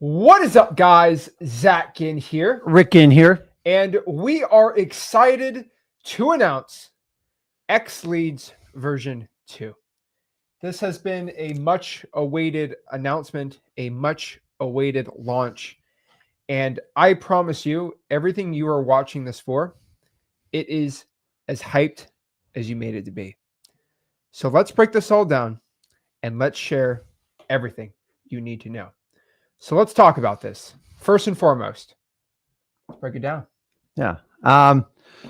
What is up, guys? Zach in here. Rick in here. And we are excited to announce XLeads version 2. This has been a much awaited announcement, a much awaited launch. And I promise you, everything you are watching this for, it is as hyped as you made it to be. So let's break this all down and let's share everything you need to know. So let's talk about this. First and foremost, let's break it down. Yeah.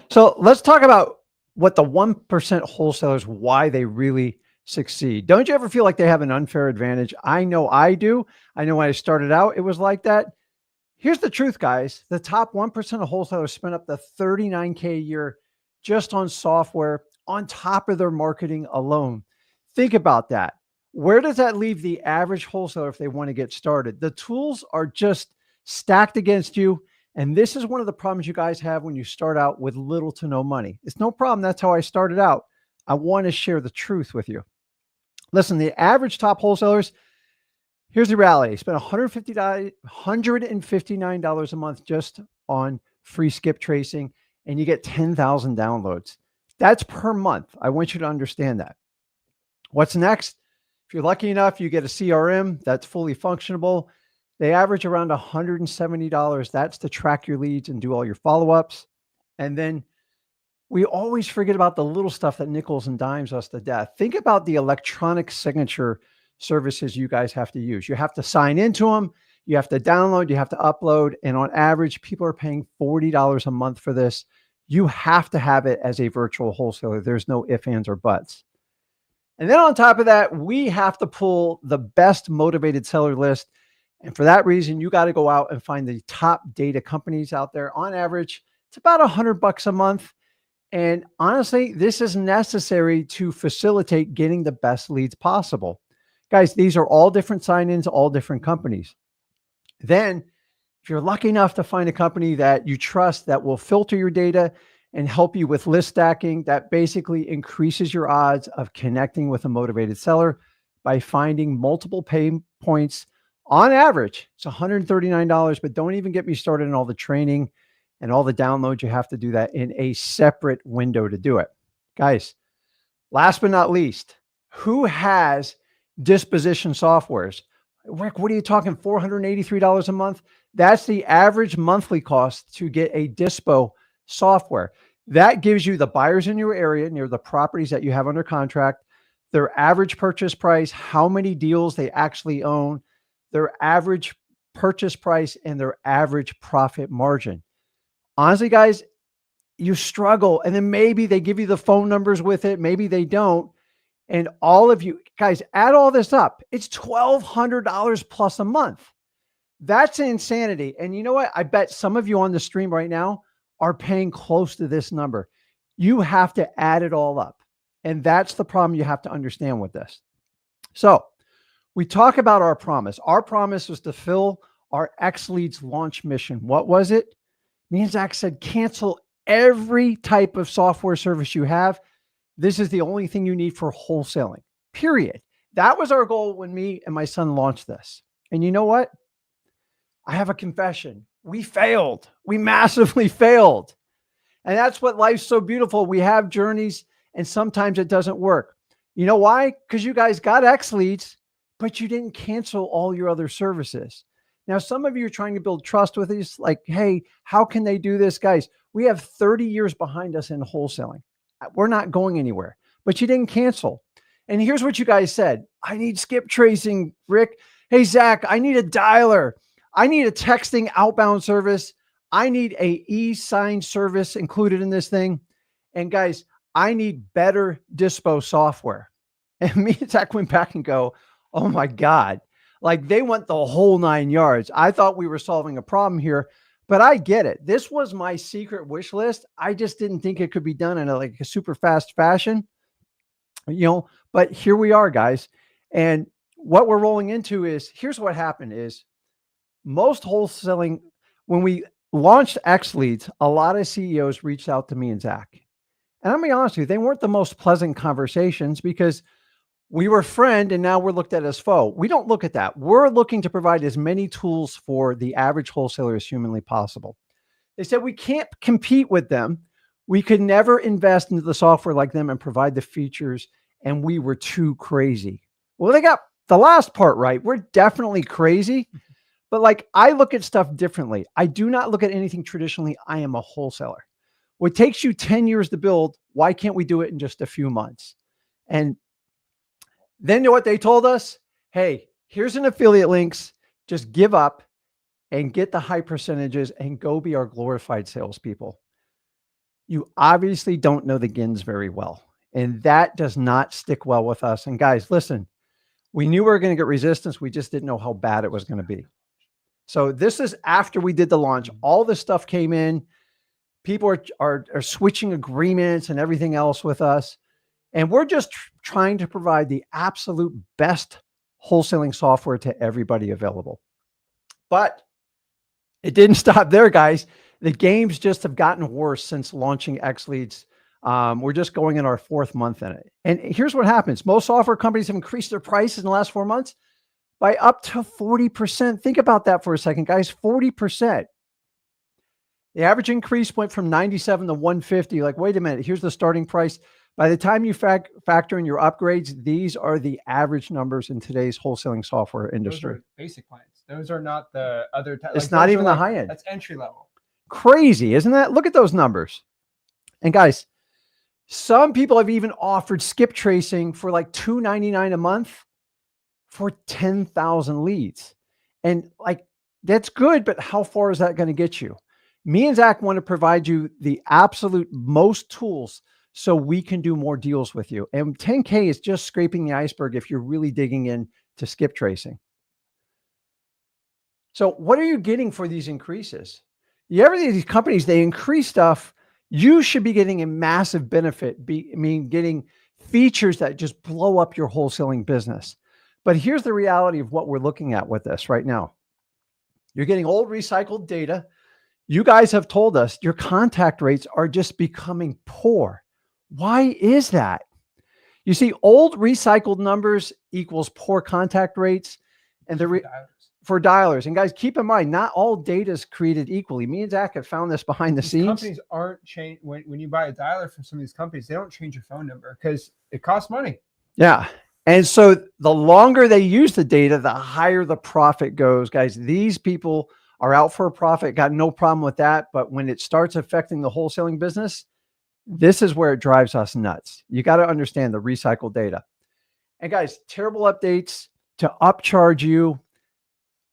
So let's talk about what the 1% wholesalers, why they really succeed. Don't you ever feel like they have an unfair advantage? I know I do. I know when I started out, it was like that. Here's the truth, guys. The top 1% of wholesalers spend up to $39K a year just on software on top of their marketing alone. Think about that. Where does that leave the average wholesaler if they want to get started? The tools are just stacked against you. And this is one of the problems you guys have when you start out with little to no money. It's no problem. That's how I started out. I want to share the truth with you. Listen, the average top wholesalers, here's the reality. Spend $159 a month just on free skip tracing, and you get 10,000 downloads. That's per month. I want you to understand that. What's next? If you're lucky enough, you get a CRM that's fully functionable. They average around $170. That's to track your leads and do all your follow-ups. And then we always forget about the little stuff that nickels and dimes us to death. Think about the electronic signature services you guys have to use. You have to sign into them. You have to download. You have to upload. And on average, people are paying $40 a month for this. You have to have it as a virtual wholesaler. There's no ifs, ands, or buts. And then on top of that, we have to pull the best motivated seller list. And for that reason, you got to go out and find the top data companies out there. On average, it's about $100 a month. And honestly, this is necessary to facilitate getting the best leads possible. Guys, these are all different sign-ins, all different companies. Then, if you're lucky enough to find a company that you trust that will filter your data and help you with list stacking, that basically increases your odds of connecting with a motivated seller by finding multiple pain points. On average, it's $139, but don't even get me started on all the training and all the downloads. You have to do that in a separate window to do it. Guys, last but not least, who has disposition softwares? Rick, what are you talking? $483 a month? That's the average monthly cost to get a dispo software. That gives you the buyers in your area near the properties that you have under contract, their average purchase price, how many deals they actually own, their average purchase price, and their average profit margin. Honestly, guys, you struggle, and then maybe they give you the phone numbers with it. Maybe they don't. And all of you guys, add all this up. It's $1,200 plus a month. That's insanity. And you know what? I bet some of you on the stream right now are paying close to this number. You have to add it all up. And that's the problem you have to understand with this. So we talk about our promise. Our promise was to fill our XLeads launch mission. What was it? Me and Zach said, cancel every type of software service you have. This is the only thing you need for wholesaling, period. That was our goal when me and my son launched this. And you know what? I have a confession. We failed. We massively failed. And that's what life's so beautiful. We have journeys and sometimes it doesn't work. You know why? Because you guys got XLeads, but you didn't cancel all your other services. Now, some of you are trying to build trust with us. Like, hey, how can they do this? Guys, we have 30 years behind us in wholesaling. We're not going anywhere, but you didn't cancel. And here's what you guys said. I need skip tracing, Rick. Hey, Zach, I need a dialer. I need a texting outbound service. I need a e-sign service included in this thing. And guys, I need better dispo software. And me and Zach went back and go, oh my God, like they want the whole 9 yards. I thought we were solving a problem here, but I get it. This was my secret wish list. I just didn't think it could be done in a super fast fashion, but here we are, guys. And what we're rolling into is, here's what happened is most wholesaling, when we launched XLeads, a lot of CEOs reached out to me and Zach. And I'm going to be honest with you, they weren't the most pleasant conversations because We were friend and now we're looked at as foe. We don't look at that. We're looking to provide as many tools for the average wholesaler as humanly possible. They said we can't compete with them. We could never invest into the software like them and provide the features, and we were too crazy. Well, they got the last part right. We're definitely crazy, but like I look at stuff differently. I do not look at anything traditionally. I am a wholesaler. What takes you 10 years to build, why can't we do it in just a few months? And then you know what they told us? Hey, here's an affiliate links. Just give up and get the high percentages and go be our glorified salespeople. You obviously don't know the Gins very well. And that does not stick well with us. And guys, listen, we knew we were going to get resistance. We just didn't know how bad it was going to be. So this is after we did the launch. All this stuff came in. People are switching agreements and everything else with us. And we're just trying to provide the absolute best wholesaling software to everybody available. But it didn't stop there, guys. The games just have gotten worse since launching XLeads. We're just going in our 4th month in it. And here's what happens. Most software companies have increased their prices in the last 4 months by up to 40%. Think about that for a second, guys. 40%. The average increase went from 97 to 150. Like, wait a minute, here's the starting price. By the time you factor in your upgrades, these are the average numbers in today's wholesaling software industry. Those are basic plans. Those are not the other. It's not even the high end. That's entry level. Crazy, isn't that? Look at those numbers. And guys, some people have even offered skip tracing for like $2.99 a month for 10,000 leads. And like, that's good, but how far is that going to get you? Me and Zach want to provide you the absolute most tools so we can do more deals with you. And 10K is just scraping the iceberg if you're really digging in to skip tracing. So what are you getting for these increases? These companies, they increase stuff. You should be getting a massive benefit, getting features that just blow up your wholesaling business. But here's the reality of what we're looking at with this right now. You're getting old recycled data. You guys have told us your contact rates are just becoming poor. Why is that? You see, old recycled numbers equals poor contact rates, and for dialers. And guys, keep in mind, not all data is created equally. Me and Zach have found this behind the scenes. Companies aren't change when you buy a dialer from some of these companies, they don't change your phone number because it costs money. Yeah. And so the longer they use the data, the higher the profit goes. Guys, these people are out for a profit, got no problem with that. But when it starts affecting the wholesaling business, this is where it drives us nuts. You got to understand the recycled data. And guys, terrible updates to upcharge you.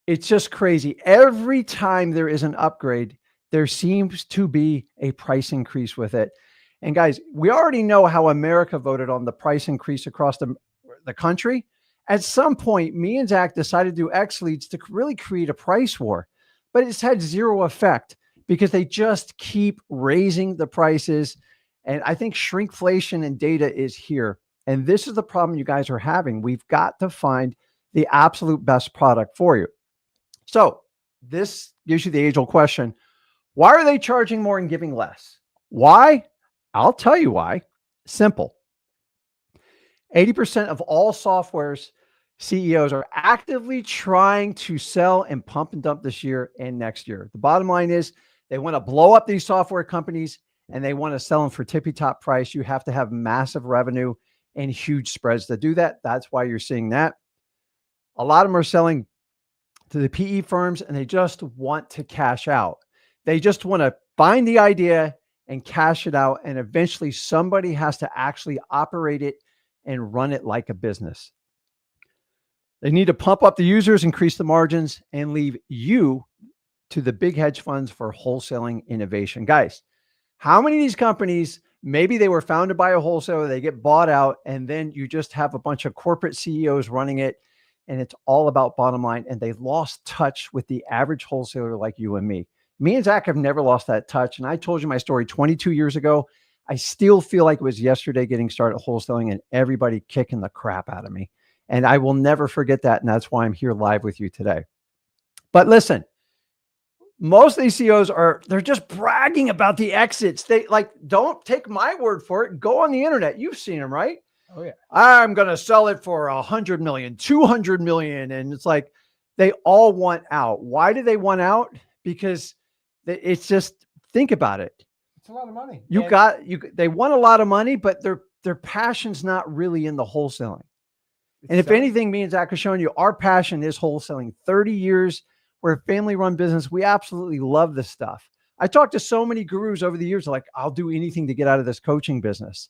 It's just crazy. Every time there is an upgrade, there seems to be a price increase with it. And guys, we already know how America voted on the price increase across the country. At some point, me and Zach decided to do XLeads to really create a price war, but it's had zero effect because they just keep raising the prices. And I think shrinkflation in data is here. And this is the problem you guys are having. We've got to find the absolute best product for you. So this gives you the age-old question. Why are they charging more and giving less? Why? I'll tell you why. Simple. 80% of all software's CEOs are actively trying to sell and pump and dump this year and next year. The bottom line is they want to blow up these software companies and they want to sell them for tippy-top price. You have to have massive revenue and huge spreads to do that. That's why you're seeing that. A lot of them are selling to the PE firms and they just want to cash out. They just want to find the idea and cash it out. And eventually somebody has to actually operate it and run it like a business. They need to pump up the users, increase the margins, and leave you to the big hedge funds for wholesaling innovation. Guys, how many of these companies, maybe they were founded by a wholesaler, they get bought out, and then you just have a bunch of corporate CEOs running it, and it's all about bottom line, and they lost touch with the average wholesaler like you and me. Me and Zach have never lost that touch, and I told you my story 22 years ago. I still feel like it was yesterday getting started wholesaling and everybody kicking the crap out of me. And I will never forget that, and that's why I'm here live with you today. But listen, most of these CEOs they're just bragging about the exits. They don't take my word for it. Go on the internet. You've seen them, right? Oh yeah. I'm going to sell it for 100 million, 200 million. And it's like, they all want out. Why do they want out? Because it's just, think about it. It's a lot of money. They want a lot of money, but their passion's not really in the wholesaling. And if anything, me and Zach are showing you, our passion is wholesaling. 30 years, we're a family-run business. We absolutely love this stuff. I talked to so many gurus over the years, like, I'll do anything to get out of this coaching business.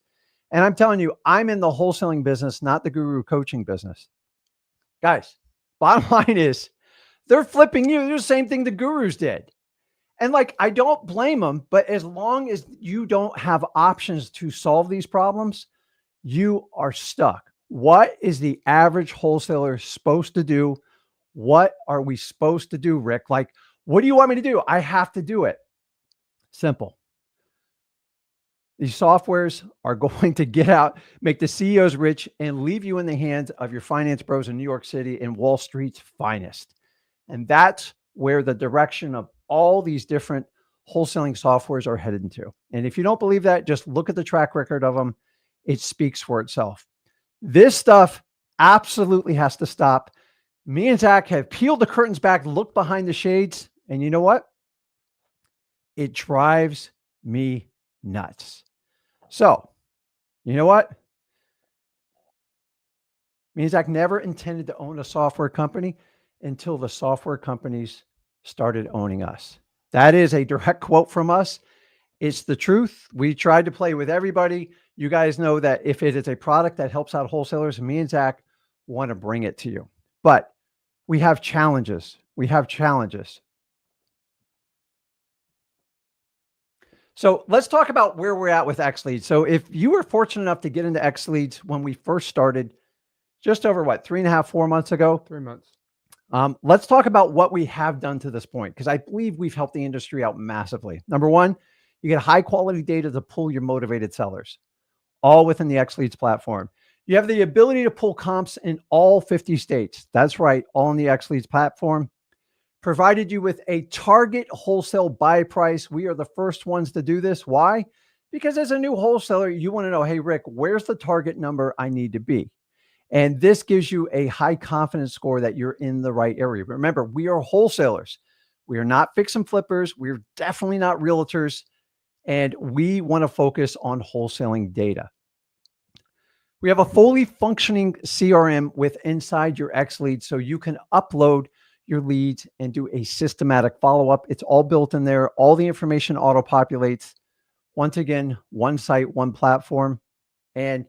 And I'm telling you, I'm in the wholesaling business, not the guru coaching business. Guys, bottom line is, they're flipping you. They're the same thing the gurus did. And like, I don't blame them, but as long as you don't have options to solve these problems, you are stuck. What is the average wholesaler supposed to do? What are we supposed to do, Rick? Like, what do you want me to do? I have to do it. Simple. These softwares are going to get out, make the CEOs rich, and leave you in the hands of your finance bros in New York City and Wall Street's finest. And that's where the direction of all these different wholesaling softwares are headed into. And if you don't believe that, just look at the track record of them. It speaks for itself. This stuff absolutely has to stop. Me and Zach have peeled the curtains back, looked behind the shades, and you know what? It drives me nuts. So, you know what? Me and Zach never intended to own a software company until the software companies started owning us. That is a direct quote from us. It's the truth. We tried to play with everybody. You guys know that if it is a product that helps out wholesalers, me and Zach want to bring it to you. But we have challenges. We have challenges. So let's talk about where we're at with XLeads. So if you were fortunate enough to get into XLeads when we first started, just over what, 3.5, 4 months ago? 3 months. Let's talk about what we have done to this point, because I believe we've helped the industry out massively. Number one, you get high quality data to pull your motivated sellers, all within the XLeads platform. You have the ability to pull comps in all 50 states. That's right, all in the XLeads platform. Provided you with a target wholesale buy price. We are the first ones to do this. Why? Because as a new wholesaler, you want to know, hey, Rick, where's the target number I need to be? And this gives you a high confidence score that you're in the right area. Remember, we are wholesalers. We are not fix and flippers. We're definitely not realtors. And we want to focus on wholesaling data. We have a fully functioning CRM with inside your XLeads, so you can upload your leads and do a systematic follow-up. It's all built in there. All the information auto-populates. Once again, one site, one platform. And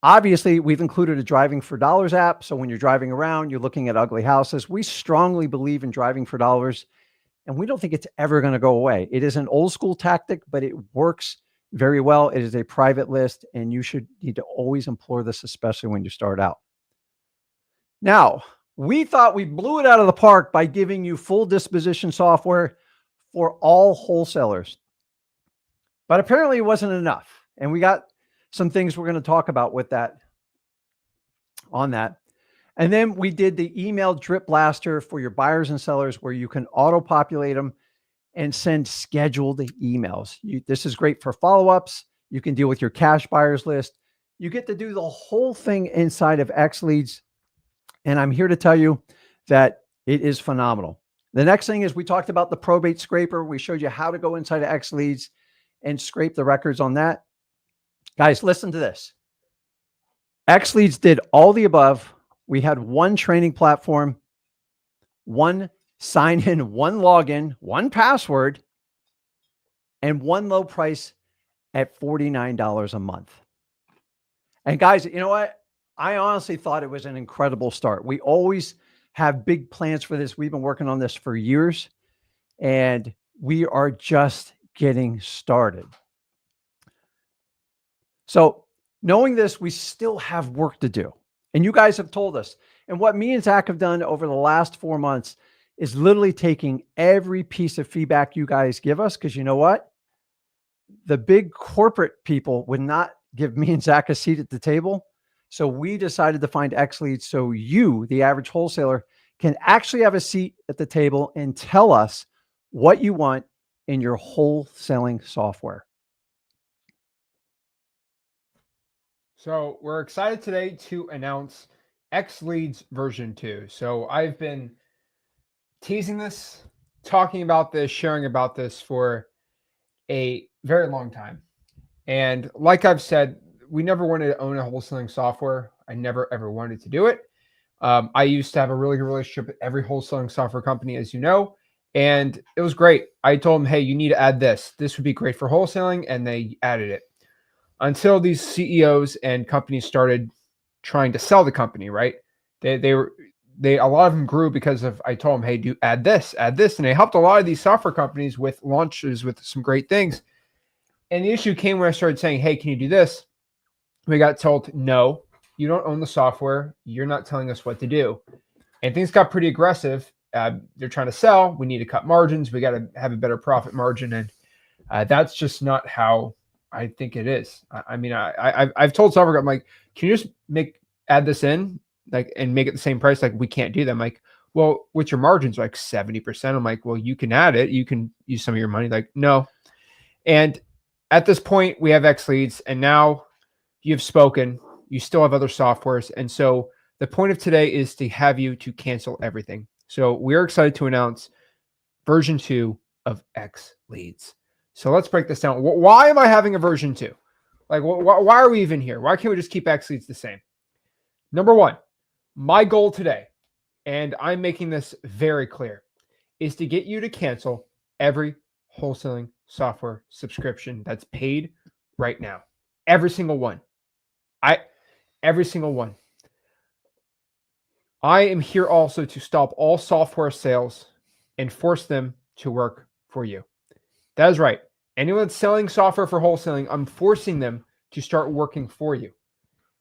obviously, we've included a Driving for Dollars app. So when you're driving around, you're looking at ugly houses. We strongly believe in driving for dollars, and we don't think it's ever going to go away. It is an old school tactic, but it works very well. It is a private list, and you should need to always employ this, especially when you start out. Now, we thought we blew it out of the park by giving you full disposition software for all wholesalers, but apparently it wasn't enough. And we got some things we're going to talk about with that on that. And then we did the email drip blaster for your buyers and sellers, where you can auto populate them and send scheduled emails. This is great for follow-ups. You can deal with your cash buyers list. You get to do the whole thing inside of XLeads. And I'm here to tell you that it is phenomenal. The next thing is, we talked about the probate scraper. We showed you how to go inside of XLeads and scrape the records on that. Guys, listen to this. XLeads did all the above. We had one training platform, one sign-in, one login, one password, and one low price at $49 a month. And guys, you know what? I honestly thought it was an incredible start. We always have big plans for this. We've been working on this for years, and we are just getting started. So knowing this, we still have work to do. And you guys have told us. And what me and Zach have done over the last 4 months is literally taking every piece of feedback you guys give us. Because you know what? The big corporate people would not give me and Zach a seat at the table. So we decided to find XLeads so you, the average wholesaler, can actually have a seat at the table and tell us what you want in your wholesaling software. So we're excited today to announce XLeads version 2. So I've been teasing this, talking about this, sharing about this for a very long time. And like I've said, we never wanted to own a wholesaling software. I never ever wanted to do it. I used to have a really good relationship with every wholesaling software company, as you know, and it was great. I told them, hey, you need to add this. This would be great for wholesaling, and they added it. Until these CEOs and companies started trying to sell the company, right? They a lot of them grew because of I told them, hey, do add this, and they helped a lot of these software companies with launches with some great things. And the issue came when I started saying, hey, can you do this? We got told, no, you don't own the software. You're not telling us what to do. And things got pretty aggressive. They're trying to sell. We need to cut margins. We got to have a better profit margin. And that's just not how I think it is. I've told software, I'm like, can you just add this in like and make it the same price? Like, we can't do that. I'm like, well, what's your margins? Like 70%. I'm like, well, you can add it. You can use some of your money. Like, no. And at this point, we have XLeads, and now you've spoken. You still have other softwares. And so the point of today is to have you to cancel everything. So we're excited to announce version 2 of XLeads. So let's break this down. Why am I having a version 2? Like, why are we even here? Why can't we just keep XLeads the same? Number one, my goal today, and I'm making this very clear, is to get you to cancel every wholesaling software subscription that's paid right now. Every single one. Every single one. I am here also to stop all software sales and force them to work for you. That is right. Anyone that's selling software for wholesaling, I'm forcing them to start working for you.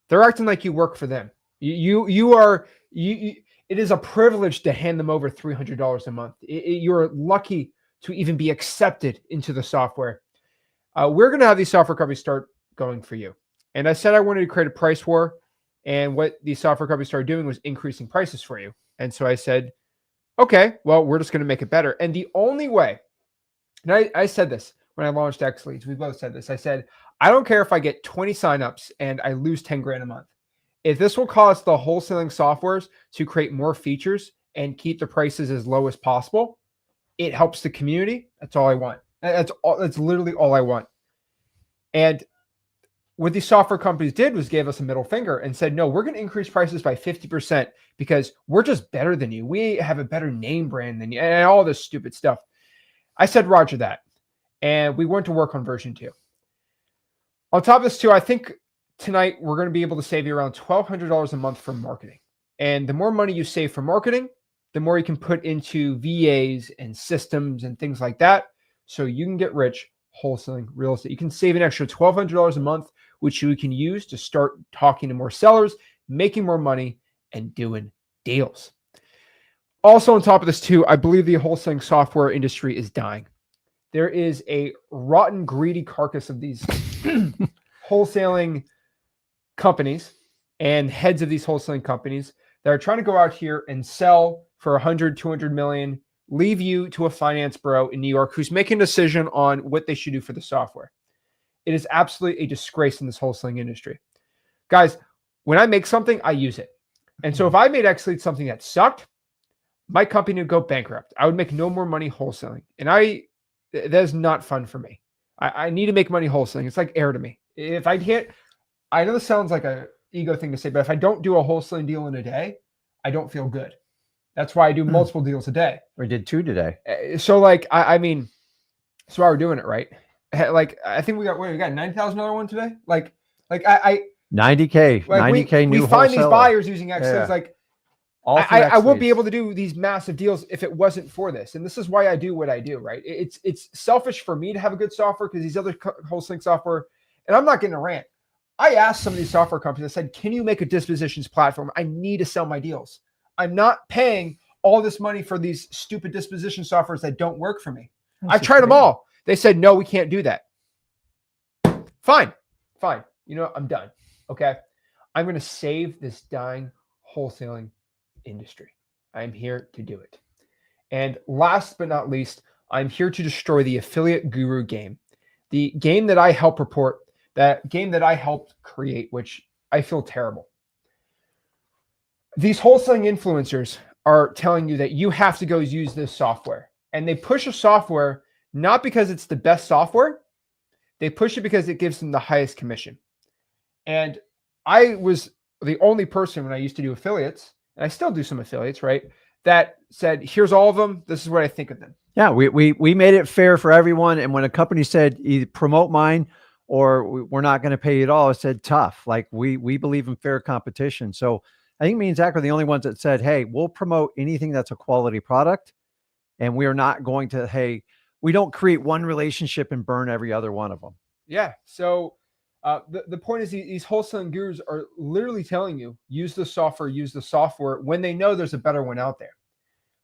They're acting like you work for them. It is a privilege to hand them over $300 a month. You're lucky to even be accepted into the software. We're going to have these software companies start going for you. And I said I wanted to create a price war. And what these software companies started doing was increasing prices for you. And so I said, okay, well, we're just going to make it better. And the only way, and I said this when I launched XLeads, we both said this. I said, I don't care if I get 20 signups and I lose 10 grand a month. If this will cause the wholesaling softwares to create more features and keep the prices as low as possible, it helps the community. That's all I want. That's literally all I want. And what these software companies did was gave us a middle finger and said, no, we're going to increase prices by 50% because we're just better than you. We have a better name brand than you and all this stupid stuff. I said, roger that. And we went to work on version 2. On top of this too, I think tonight we're going to be able to save you around $1,200 a month for marketing. And the more money you save for marketing, the more you can put into VAs and systems and things like that. So you can get rich wholesaling real estate. You can save an extra $1,200 a month, which you can use to start talking to more sellers, making more money, and doing deals. Also on top of this too, I believe the wholesaling software industry is dying. There is a rotten, greedy carcass of these wholesaling companies and heads of these wholesaling companies that are trying to go out here and sell for 100, 200 million, leave you to a finance bro in New York who's making a decision on what they should do for the software. It is absolutely a disgrace in this wholesaling industry. Guys, when I make something, I use it. And so if I made XLeads something that sucked, my company would go bankrupt. I would make no more money wholesaling. And that is not fun for me. I need to make money wholesaling. It's like air to me. If I can't, I know this sounds like an ego thing to say, but if I don't do a wholesaling deal in a day, I don't feel good. That's why I do multiple deals a day. We did 2 today. So like, I mean, that's why we're doing it, right? Like, I think we got $90,000 one today. Like 90K, like 90K new we find wholesaler. these buyers using XLeads. Yeah. Like, All through I won't be XLeads. able to do these massive deals if it wasn't for this. And this is why I do what I do, right? It's selfish for me to have a good software because these other wholesaling software, and I'm not getting a rant. I asked some of these software companies, I said, can you make a dispositions platform? I need to sell my deals. I'm not paying all this money for these stupid disposition softwares that don't work for me. I've tried them all. They said, no, we can't do that. Fine. You know, I'm done. Okay. I'm going to save this dying wholesaling industry. I'm here to do it. And last but not least, I'm here to destroy the affiliate guru game. The game that I help report that game that I helped create, which I feel terrible. These wholesaling influencers are telling you that you have to go use this software. And they push a software not because it's the best software. They push it because it gives them the highest commission. And I was the only person when I used to do affiliates, and I still do some affiliates, right? That said, here's all of them. This is what I think of them. Yeah, we made it fair for everyone. And when a company said either promote mine or we're not going to pay you at all, it said tough. Like we believe in fair competition. So I think me and Zach are the only ones that said, hey, we'll promote anything that's a quality product. And we are not going to, hey, we don't create one relationship and burn every other one of them. Yeah. So the point is these wholesaling gurus are literally telling you, use the software when they know there's a better one out there.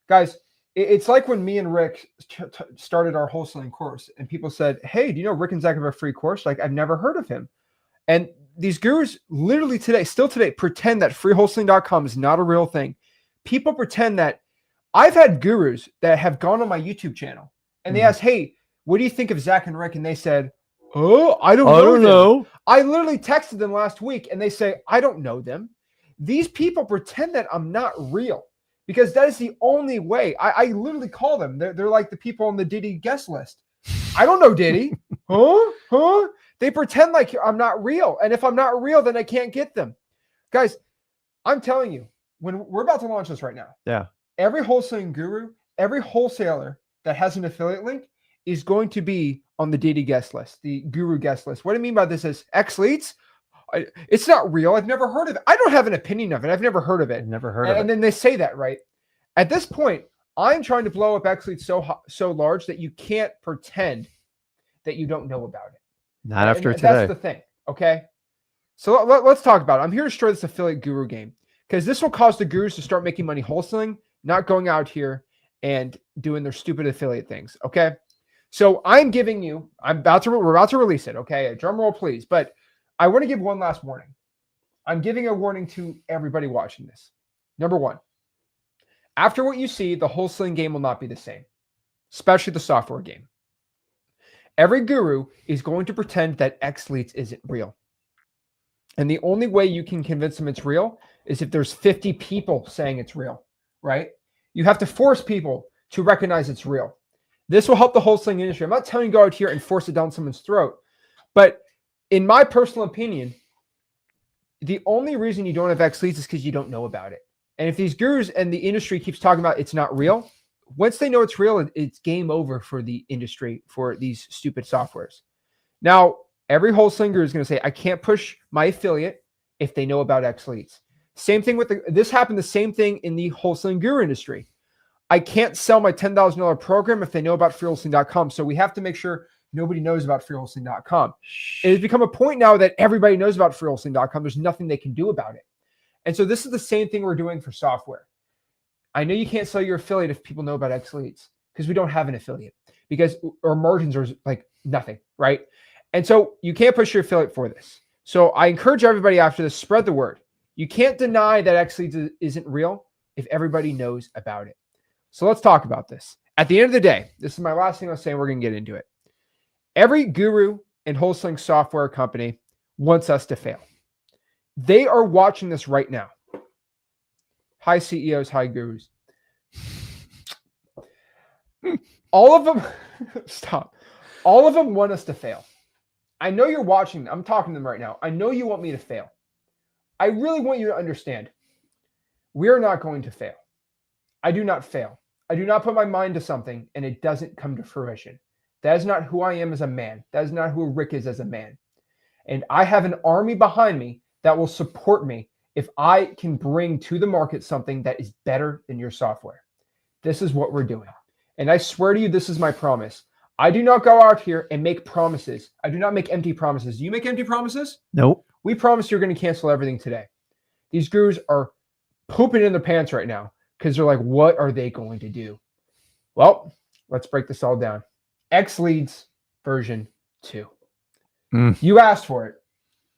Guys, it's like when me and Rick started our wholesaling course and people said, hey, do you know Rick and Zach have a free course? Like, I've never heard of him. And these gurus literally still today, pretend that freewholesaling.com is not a real thing. People pretend that. I've had gurus that have gone on my YouTube channel and they asked, hey, what do you think of Zach and Rick? And they said, oh, I don't know. I literally texted them last week and they say, I don't know them. These people pretend that I'm not real because that is the only way. I literally call them. They're like the people on the Diddy guest list. I don't know Diddy. Huh? They pretend like I'm not real. And if I'm not real, then I can't get them. Guys, I'm telling you, when we're about to launch this right now. Yeah. Every wholesaling guru, every wholesaler that has an affiliate link is going to be on the Diddy guest list, the guru guest list. What I mean by this is XLeads. It's not real. I've never heard of it. I don't have an opinion of it. I've never heard of it. Never heard of it. And then they say that, right? At this point, I'm trying to blow up XLeads so large that you can't pretend that you don't know about it. Not after today. That's the thing, okay? So let's talk about it. I'm here to destroy this affiliate guru game because this will cause the gurus to start making money wholesaling, not going out here and doing their stupid affiliate things, okay? So I'm giving you, we're about to release it, okay? A drum roll, please. But I want to give one last warning. I'm giving a warning to everybody watching this. Number one, after what you see, the wholesaling game will not be the same, especially the software game. Every guru is going to pretend that XLeads isn't real. And the only way you can convince them it's real is if there's 50 people saying it's real, right? You have to force people to recognize it's real. This will help the wholesaling industry. I'm not telling you to go out here and force it down someone's throat. But in my personal opinion, the only reason you don't have XLeads is because you don't know about it. And if these gurus and the industry keeps talking about it's not real, once they know it's real, it's game over for the industry for these stupid softwares. Now, every wholesaling guru is going to say, I can't push my affiliate if they know about XLeads. Same thing with this happened the same thing in the wholesaling guru industry. I can't sell my $10,000 program if they know about freewholesaling.com. So we have to make sure nobody knows about freewholesaling.com. It has become a point now that everybody knows about freewholesaling.com. There's nothing they can do about it. And so this is the same thing we're doing for software. I know you can't sell your affiliate if people know about XLeads because we don't have an affiliate because our margins are like nothing, right? And so you can't push your affiliate for this. So I encourage everybody after this, spread the word. You can't deny that XLeads isn't real if everybody knows about it. So let's talk about this. At the end of the day, this is my last thing I'll say, and we're going to get into it. Every guru and wholesaling software company wants us to fail. They are watching this right now. Hi, CEOs, hi, gurus. All of them, stop. All of them want us to fail. I know you're watching. I'm talking to them right now. I know you want me to fail. I really want you to understand. We are not going to fail. I do not fail. I do not put my mind to something and it doesn't come to fruition. That is not who I am as a man. That is not who Rick is as a man. And I have an army behind me that will support me if I can bring to the market something that is better than your software. This is what we're doing. And I swear to you, this is my promise. I do not go out here and make promises. I do not make empty promises. Do you make empty promises? Nope. We promise you're going to cancel everything today. These gurus are pooping in their pants right now because they're like, what are they going to do? Well, let's break this all down. XLeads version 2. You asked for it,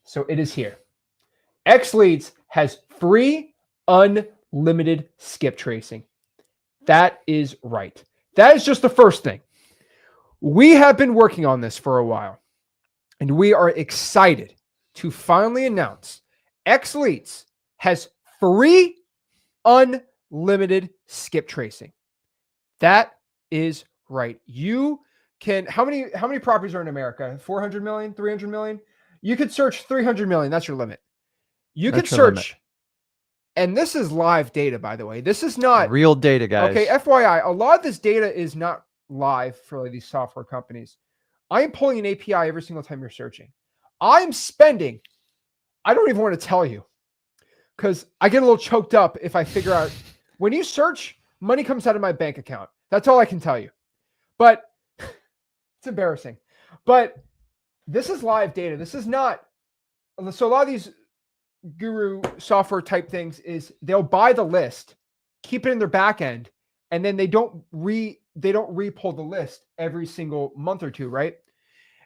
so it is here. XLeads has free, unlimited skip tracing. That is right. That is just the first thing. We have been working on this for a while. And we are excited to finally announce XLeads has free unlimited skip tracing. That is right. You can, how many properties are in America? 400 million, 300 million? You could search 300 million. That's your limit. You could search, and this is live data, by the way. This is not real data, guys. Okay, FYI, a lot of this data is not live for these software companies. I am pulling an API every single time you're searching. I'm spending, I don't even want to tell you, because I get a little choked up if I figure out, when you search, money comes out of my bank account. That's all I can tell you. But it's embarrassing. But this is live data. This is not, so a lot of these guru software type things is they'll buy the list, keep it in their back end, and then they don't re-pull the list every single month or two, right?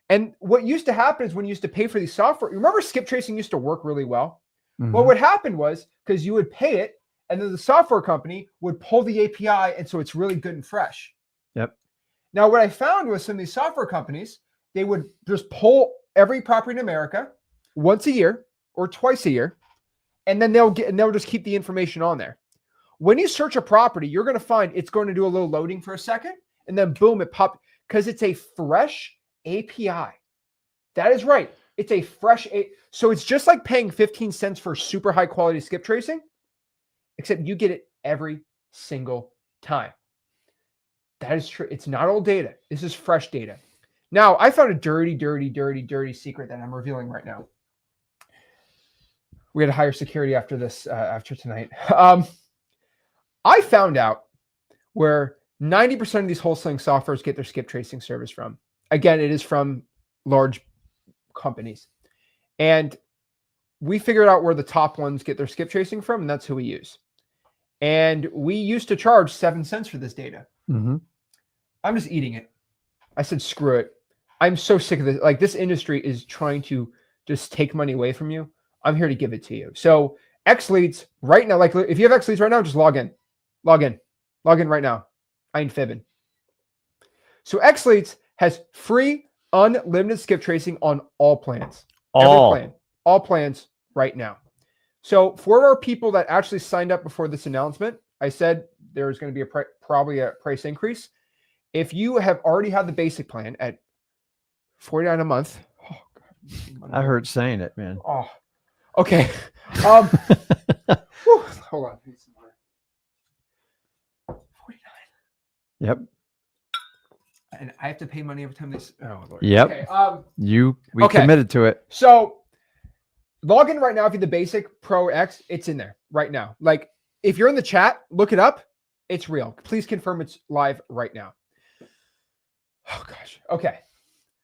And what used to happen is when you used to pay for these software, you remember skip tracing used to work really well? Mm-hmm. What would happen was, because you would pay it, and then the software company would pull the API, and so it's really good and fresh. Yep. Now, what I found was some of these software companies, they would just pull every property in America once a year or twice a year, and then they'll just keep the information on there. When you search a property, you're going to find it's going to do a little loading for a second, and then boom, it pops, because it's a fresh API. That is right. It's a fresh, so it's just like paying 15 cents for super high quality skip tracing, except you get it every single time. That is true. It's not old data. This is fresh data. Now, I found a dirty secret that I'm revealing right now. We had to hire security after this, after tonight. I found out where 90% of these wholesaling softwares get their skip tracing service from. Again, it is from large companies. And we figured out where the top ones get their skip tracing from, and that's who we use. And we used to charge 7 cents for this data. Mm-hmm. I'm just eating it. I said, screw it. I'm so sick of this. Like, this industry is trying to just take money away from you. I'm here to give it to you. So XLeads right now, like if you have XLeads right now, just log in right now. I ain't fibbing. So XLeads has free unlimited skip tracing on all plans. All plans right now. So for our people that actually signed up before this announcement, I said there's going to be probably a price increase. If you have already had the basic plan at $49 a month, oh God, I heard saying it, man. Oh, okay. Hold on. 49. Yep. And I have to pay money every time they. Oh Lord. Yep. Okay. We committed to it. So log in right now. If you're the basic Pro X, it's in there right now. Like if you're in the chat, look it up. It's real. Please confirm it's live right now. Oh gosh. Okay.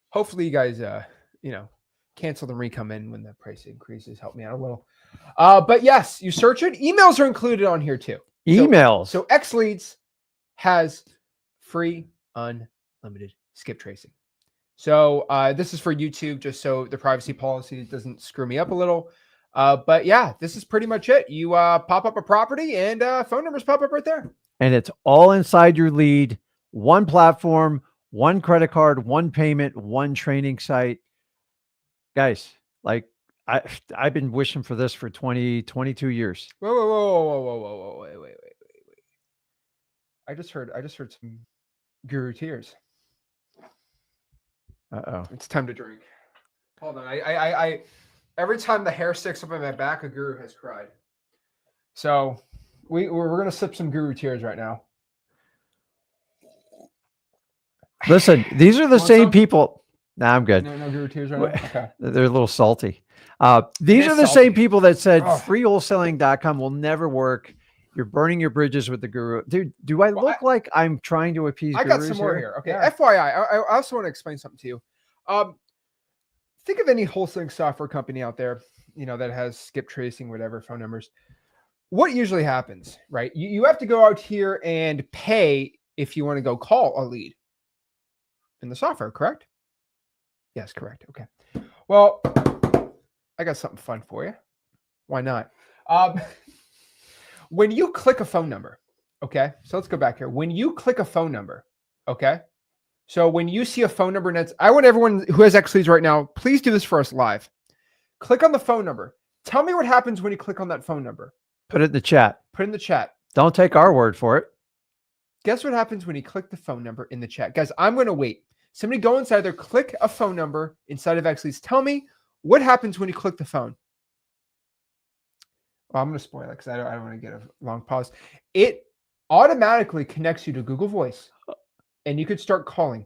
Hopefully you guys, cancel and re-come in when the price increases. Help me out a little. But yes, you search it. Emails are included on here too. Emails. So XLeads has free unlimited skip tracing. So this is for YouTube, just so the privacy policy doesn't screw me up a little. But yeah, this is pretty much it. You pop up a property and phone numbers pop up right there. And it's all inside your lead. One platform, one credit card, one payment, one training site. Guys, like I've been wishing for this for 22 years. Whoa. Wait. I just heard some guru tears. Uh-oh. It's time to drink. Hold on. I every time the hair sticks up on my back, a guru has cried. So we're gonna sip some guru tears right now. Listen, these are the same people. Nah, I'm good. No guru tears right now. Okay. They're a little salty. These are the same people that said freewholesaling.com will never work. You're burning your bridges with the guru. Dude, do I look like I'm trying to appease I got some more here. Okay. Yeah. FYI, I also want to explain something to you. Think of any wholesaling software company out there, that has skip tracing, whatever, phone numbers. What usually happens, right? You have to go out here and pay if you want to go call a lead in the software, correct? Yes, correct. Okay. Well, I got something fun for you. Why not? When you click a phone number, okay? So let's go back here. When you click a phone number, okay? So when you see a phone number, and I want everyone who has XLeads right now, please do this for us live. Click on the phone number. Tell me what happens when you click on that phone number. Put it in the chat. Put it in the chat. Don't take our word for it. Guess what happens when you click the phone number in the chat? Guys, I'm going to wait. Somebody go inside there, click a phone number inside of XLeads. Tell me what happens when you click the phone. Well, I'm going to spoil it because I don't want to get a long pause. It automatically connects you to Google Voice, and you could start calling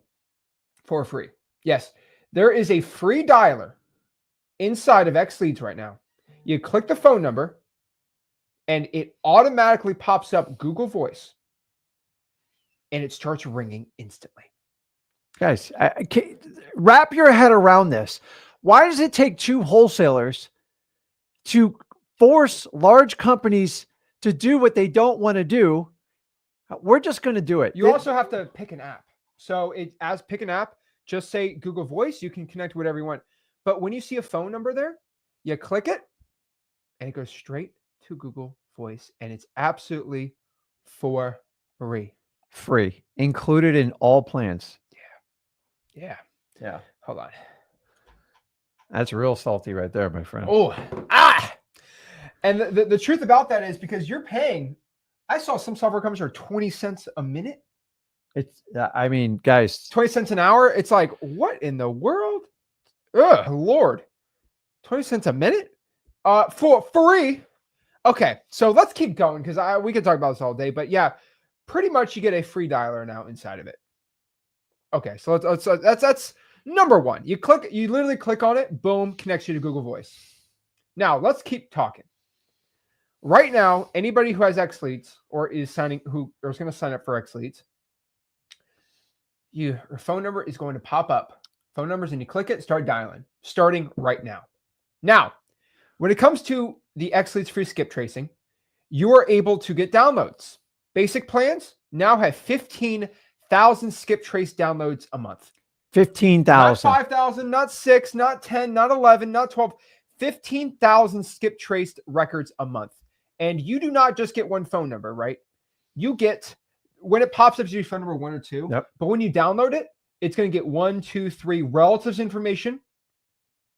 for free. Yes, there is a free dialer inside of XLeads right now. You click the phone number, and it automatically pops up Google Voice, and it starts ringing instantly. Guys, wrap your head around this. Why does it take two wholesalers to force large companies to do what they don't want to do? We're just going to do it. You also have to pick an app. So pick an app, just say Google Voice. You can connect whatever you want. But when you see a phone number there, you click it, and it goes straight to Google Voice, and it's absolutely for free. Free, included in all plans. Yeah. Hold on. That's real salty right there, my friend. And the truth about that is because you're paying. I saw some software companies are 20 cents a minute. It's, I mean, guys, 20 cents an hour. It's like, what in the world? Ugh, Lord. 20 cents a minute? For free. Okay, so let's keep going because we could talk about this all day. But yeah, pretty much you get a free dialer now inside of it. Okay, so that's number one. You literally click on it, boom, connects you to Google Voice. Now let's keep talking. Right now, anybody who has XLeads or is going to sign up for XLeads, your phone number is going to pop up. Phone numbers, and you click it, start dialing, starting right now. Now, when it comes to the XLeads free skip tracing, you are able to get downloads. Basic plans now have 15,000 skip trace downloads a month. 15,000. Not 5,000, not 6, not 10, not 11, not 12. 15,000 skip traced records a month. And you do not just get one phone number, right? You get, when it pops up, your phone number 1 or 2. Yep. But when you download it, it's going to get 1, 2, 3 relatives information,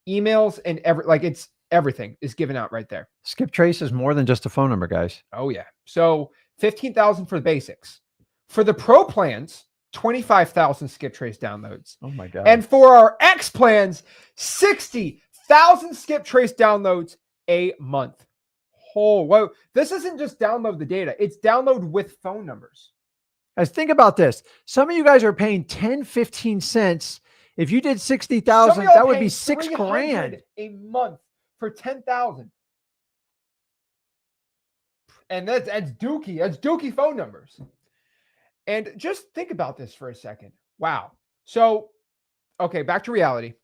emails, and it's everything is given out right there. Skip trace is more than just a phone number, guys. Oh yeah. So 15,000 for the basics. For the pro plans, 25,000 skip trace downloads. Oh my God. And for our X plans, 60,000 skip trace downloads a month. Oh, whoa. This isn't just download the data. It's download with phone numbers. Guys, think about this. Some of you guys are paying 10, 15 cents. If you did 60,000, that would be $6,000 a month for 10,000. And that's dookie. That's dookie phone numbers. And just think about this for a second. Wow. So, okay, back to reality.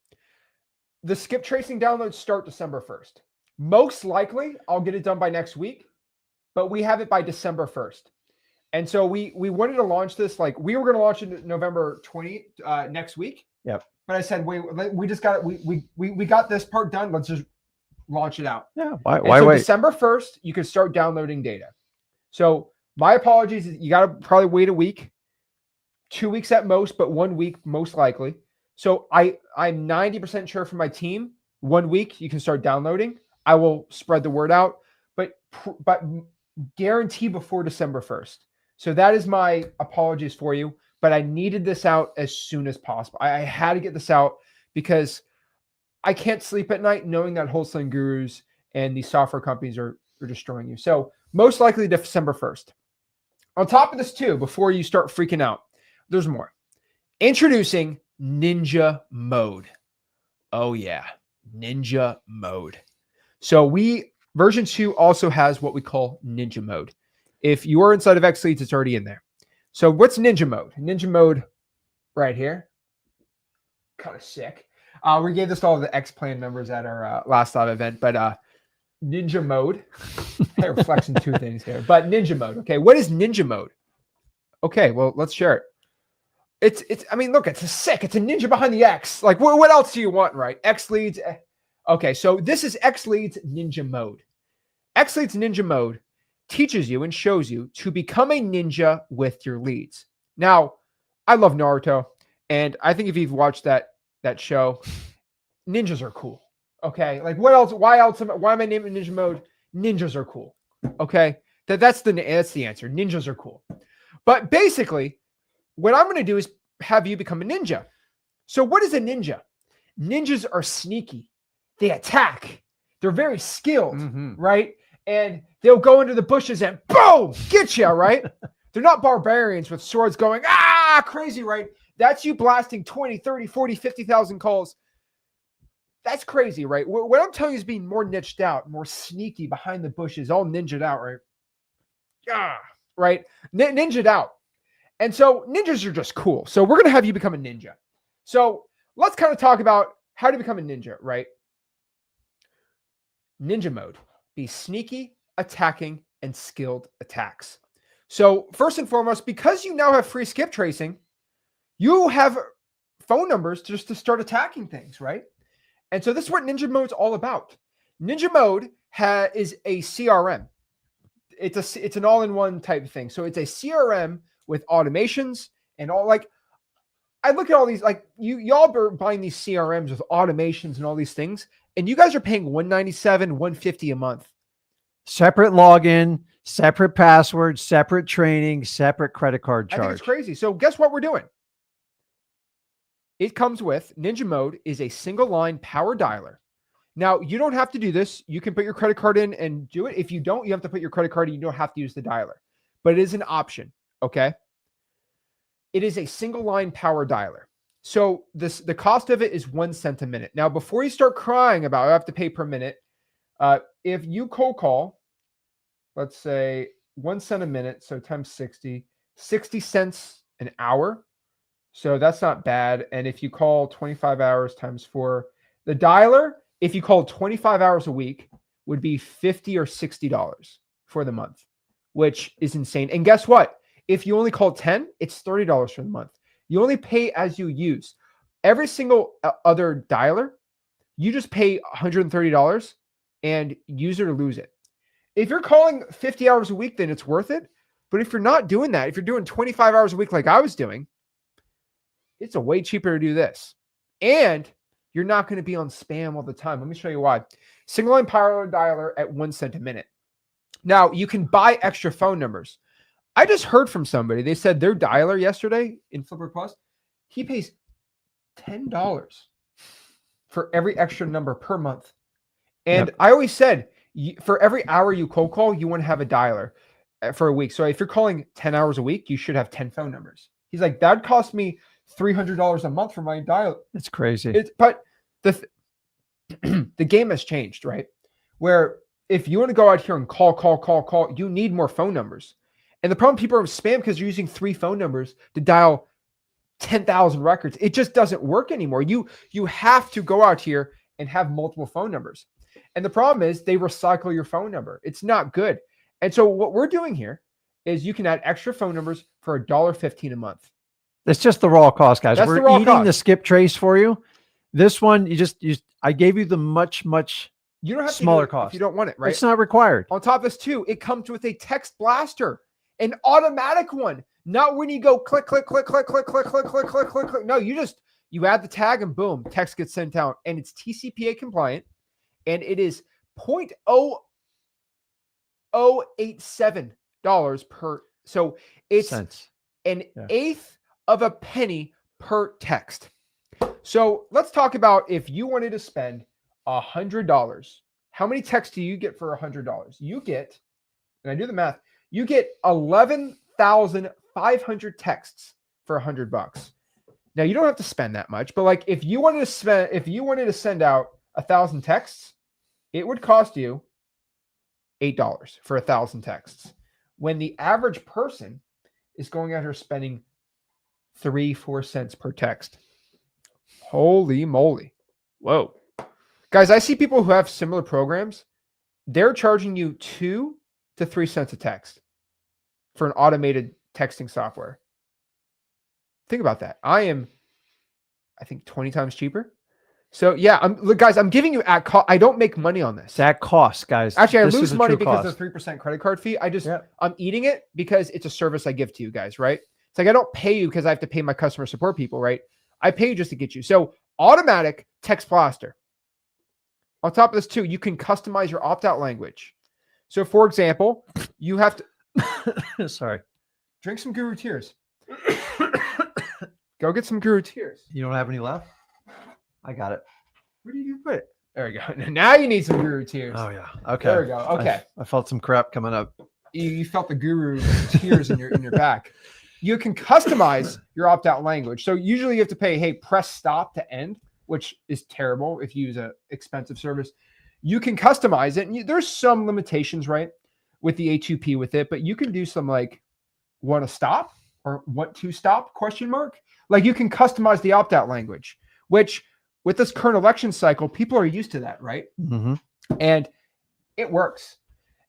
The skip tracing downloads start December 1st. Most likely, I'll get it done by next week, but we have it by December 1st. And so we wanted to launch this, like we were going to launch it November 20th next week. Yep. But I said, wait, we just got it. We got this part done. Let's just launch it out. Yeah. Why wait? December 1st, you can start downloading data. So my apologies. You got to probably wait a week, 2 weeks at most, but 1 week most likely. So I'm 90% sure for my team, 1 week you can start downloading. I will spread the word out, but guarantee before December 1st. So that is my apologies for you, but I needed this out as soon as possible. I had to get this out because I can't sleep at night knowing that wholesaling gurus and these software companies are destroying you. So most likely December 1st. On top of this too, before you start freaking out, there's more. Introducing Ninja Mode. Oh yeah, Ninja Mode. So version 2 also has what we call Ninja Mode. If you are inside of XLeads, it's already in there. So what's Ninja Mode? Ninja Mode right here. Kind of sick. We gave this to all the X Plan members at our last live event, but Ninja Mode. Hey, we're flexing two things here, but Ninja Mode. Okay, what is Ninja Mode? Okay, well, let's share it. I mean, look, it's a ninja behind the X. Like, what else do you want, right? XLeads. Okay, so this is XLeads Ninja Mode. XLeads Ninja Mode teaches you and shows you to become a ninja with your leads. Now, I love Naruto, And I think if you've watched that show, ninjas are cool. Okay. Like what else? Why am I naming Ninja Mode? Ninjas are cool. Okay. That's the answer. Ninjas are cool. But basically, what I'm going to do is have you become a ninja. So what is a ninja? Ninjas are sneaky. They attack. They're very skilled, right? And they'll go into the bushes and boom, get you, right? They're not barbarians with swords going, crazy, right? That's you blasting 20, 30, 40, 50,000 calls. That's crazy, right? What I'm telling you is being more niched out, more sneaky behind the bushes, all ninja'd out, right? Yeah, right? Ninja'd out. And so ninjas are just cool. So we're going to have you become a ninja. So let's kind of talk about how to become a ninja, right? Ninja mode. Be sneaky, attacking, and skilled attacks. So first and foremost, because you now have free skip tracing, you have phone numbers just to start attacking things, right? And so this is what Ninja Mode's all about. Ninja Mode is a CRM. It's an all-in-one type of thing. So it's a CRM with automations and all. Like, I look at all these, like y'all are buying these CRMs with automations and all these things, and you guys are paying $197, $150 a month. Separate login, separate password, separate training, separate credit card charge. I think it's crazy. So guess what we're doing? It comes with Ninja Mode is a single line power dialer. Now, you don't have to do this. You can put your credit card in and do it. If you don't, you have to put your credit card in. You don't have to use the dialer, but it is an option. Okay. It is a single line power dialer. So the cost of it is 1 cent a minute. Now, before you start crying about I have to pay per minute, if you cold call, let's say 1 cent a minute, so times 60 cents an hour. So that's not bad. And if you call 25 hours times 4, the dialer, if you call 25 hours a week, would be $50 or $60 for the month, which is insane. And guess what? If you only call 10, it's $30 for the month. You only pay as you use. Every single other dialer, you just pay $130 and use it or lose it. If you're calling 50 hours a week, then it's worth it. But if you're not doing that, if you're doing 25 hours a week like I was doing, it's a way cheaper to do this. And you're not going to be on spam all the time. Let me show you why. Single line power dialer at 1 cent a minute. Now, you can buy extra phone numbers. I just heard from somebody. They said their dialer yesterday in Flipper Plus, he pays $10 for every extra number per month. And I always said, for every hour you cold call, you want to have a dialer for a week. So if you're calling 10 hours a week, you should have 10 phone numbers. He's like, that cost me $300 a month for my dial. It's crazy. But the game has changed, right? Where if you want to go out here and call, you need more phone numbers. And the problem, people are spam because you're using 3 phone numbers to dial 10,000 records. It just doesn't work anymore. You have to go out here and have multiple phone numbers. And the problem is they recycle your phone number. It's not good. And so what we're doing here is you can add extra phone numbers for $1.15 a month. That's just the raw cost, guys. That's We're eating the skip trace for you. This one, I gave you the much you don't have smaller to cost. if you don't want it, right? It's not required. On top of this too, it comes with a text blaster, an automatic one. Not when you go click. No, you add the tag and boom, text gets sent out, and it's TCPA compliant, and it is $0.0087 per. So it's Cents. an eighth of a penny per text. So let's talk about if you wanted to spend $100. How many texts do you get for $100? You get, and I do the math, you get 11,500 texts for $100. Now you don't have to spend that much, but like if you wanted to send out 1,000 texts, it would cost you $8 for 1,000 texts. When the average person is going out here spending 3-4 cents per text. Holy moly. Whoa. Guys, I see people who have similar programs. They're charging you 2 to 3 cents a text for an automated texting software. Think about that. I think 20 times cheaper. So yeah, look, guys, I'm giving you at cost. I don't make money on this. It's at cost, guys. Actually, I lose money because of the 3% credit card fee. Yep. I'm eating it because it's a service I give to you guys, right? It's like I don't pay you because I have to pay my customer support people, right? I pay you just to get you. So automatic text blaster. On top of this too, you can customize your opt-out language. So for example, you have to Sorry. drink some Guru Tears. Go get some Guru Tears. You don't have any left? I got it. Where did you put it? There we go. Now you need some Guru Tears. Oh yeah. Okay. There we go. Okay. I felt some crap coming up. You felt the Guru Tears in your back. You can customize your opt-out language. So usually you have to pay, hey, press stop to end, which is terrible if you use an expensive service. You can customize it. And there's some limitations, right, with the A2P with it, but you can do some like want to stop or want to stop ? Like you can customize the opt-out language, which with this current election cycle, people are used to that, right? Mm-hmm. And it works.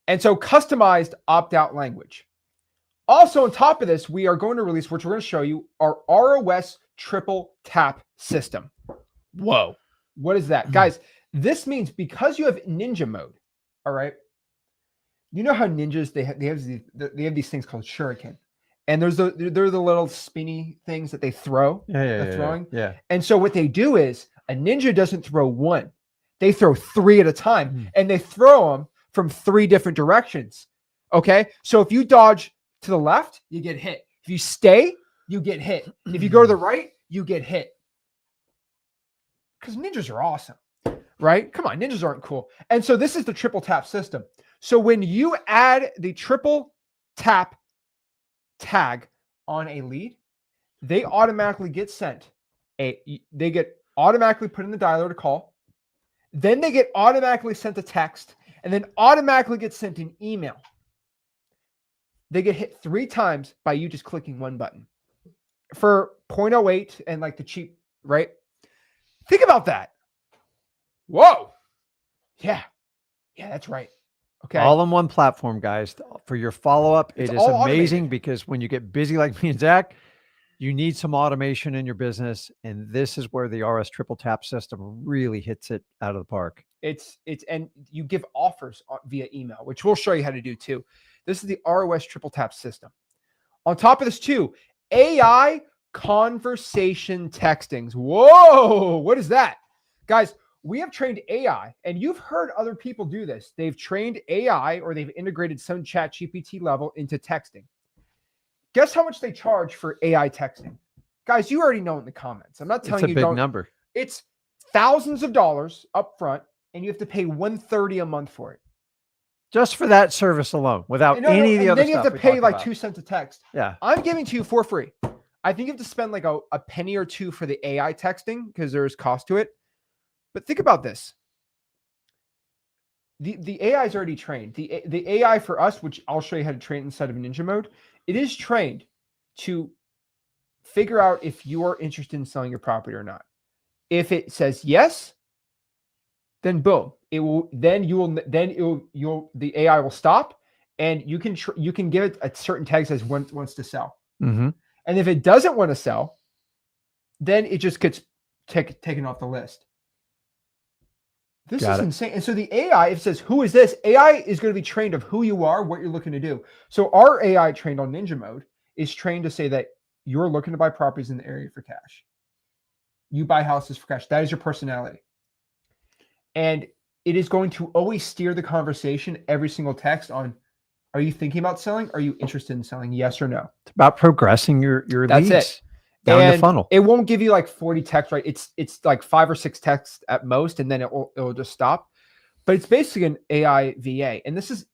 And so customized opt-out language. Also, on top of this, we are going to release, which we're going to show you, our ROS triple tap system. Whoa. What is that? Guys, this means because you have ninja mode, all right? You know how ninjas, they have these things called shuriken. And they're the little spinny things that they throw. Throwing. Yeah. And so what they do is a ninja doesn't throw one. They throw 3 at a time. And they throw them from 3 different directions. Okay? So if you dodge to the left, you get hit. If you stay, you get hit. If you go to the right, you get hit. Because ninjas are awesome, right? Come on, ninjas aren't cool. And so this is the triple tap system. So when you add the triple tap tag on a lead, they automatically get sent they get automatically put in the dialer to call. Then they get automatically sent a text and then automatically get sent an email. They get hit 3 times by you just clicking one button for 0.08 and like the cheap, right? Think about that. Whoa. Yeah, that's right. Okay. All in one platform, guys. For your follow-up, it is amazing automated. because when you get busy like me and Zach, you need some automation in your business. And this is where the RS triple tap system really hits it out of the park. And you give offers via email, which we'll show you how to do too. This is the ROS triple tap system. On top of this too, AI conversation textings. Whoa, what is that? Guys, we have trained AI, and you've heard other people do this. They've trained AI or they've integrated some chat GPT level into texting. Guess how much they charge for AI texting? Guys, you already know in the comments. I'm not telling you. It's a big number. It's thousands of dollars up front, and you have to pay $130 a month for it. Just for that service alone, without any of the other stuff. Then you have to pay like 2 cents a text. Yeah. I'm giving to you for free. I think you have to spend like a penny or 2 for the AI texting because there's cost to it. But think about this. The AI is already trained. The AI for us, which I'll show you how to train inside of Ninja mode, it is trained to figure out if you are interested in selling your property or not. If it says yes, then boom, the AI will stop, and you can give it a certain tag that says wants to sell. Mm-hmm. And if it doesn't want to sell, then it just gets taken off the list. This is insane. And so the AI, if it says, who is this? AI is going to be trained of who you are, what you're looking to do. So our AI trained on Ninja mode is trained to say that you're looking to buy properties in the area for cash. You buy houses for cash. That is your personality. And it is going to always steer the conversation, every single text on, are you thinking about selling? Are you interested in selling? Yes or no? It's about progressing your That's leads it. down the funnel. It won't give you like 40 texts, right? It's like 5 or 6 texts at most, and then it will just stop. But it's basically an AI VA. And this is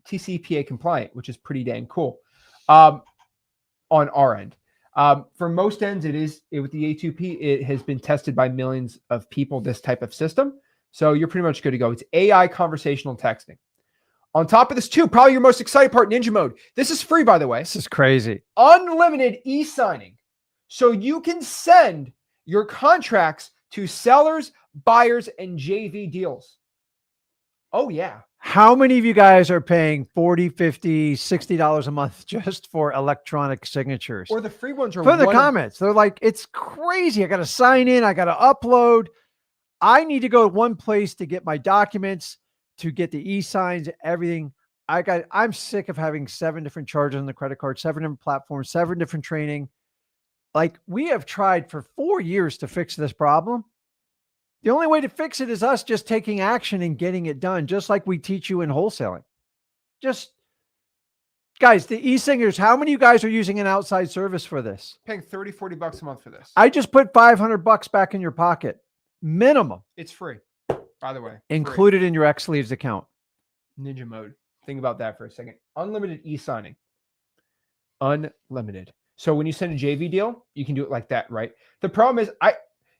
TCPA compliant, which is pretty dang cool on our end. For most ends, with the A2P, it has been tested by millions of people, this type of system. So you're pretty much good to go. It's AI conversational texting. On top of this too, probably your most exciting part, Ninja mode. This is free, by the way. This is crazy. Unlimited e-signing. So you can send your contracts to sellers, buyers, and JV deals. Oh yeah. How many of you guys are paying $40, $50, $60 a month just for electronic signatures? Or the free ones are Put in the comments. They're like, it's crazy. I got to sign in. I got to upload. I need to go to one place to get my documents, to get the e-signs, everything. I'm sick of having 7 different charges on the credit card, 7 different platforms, 7 different training. Like, we have tried for 4 years to fix this problem. The only way to fix it is us just taking action and getting it done, just like we teach you in wholesaling. Just, guys, the e-singers, how many of you guys are using an outside service for this? Paying 30, 40 bucks a month for this. I just put 500 bucks back in your pocket, minimum. It's free, by the way. Included in your XLeads account. Ninja mode. Think about that for a second. Unlimited e-signing. Unlimited. So when you send a JV deal, you can do it like that, right? The problem is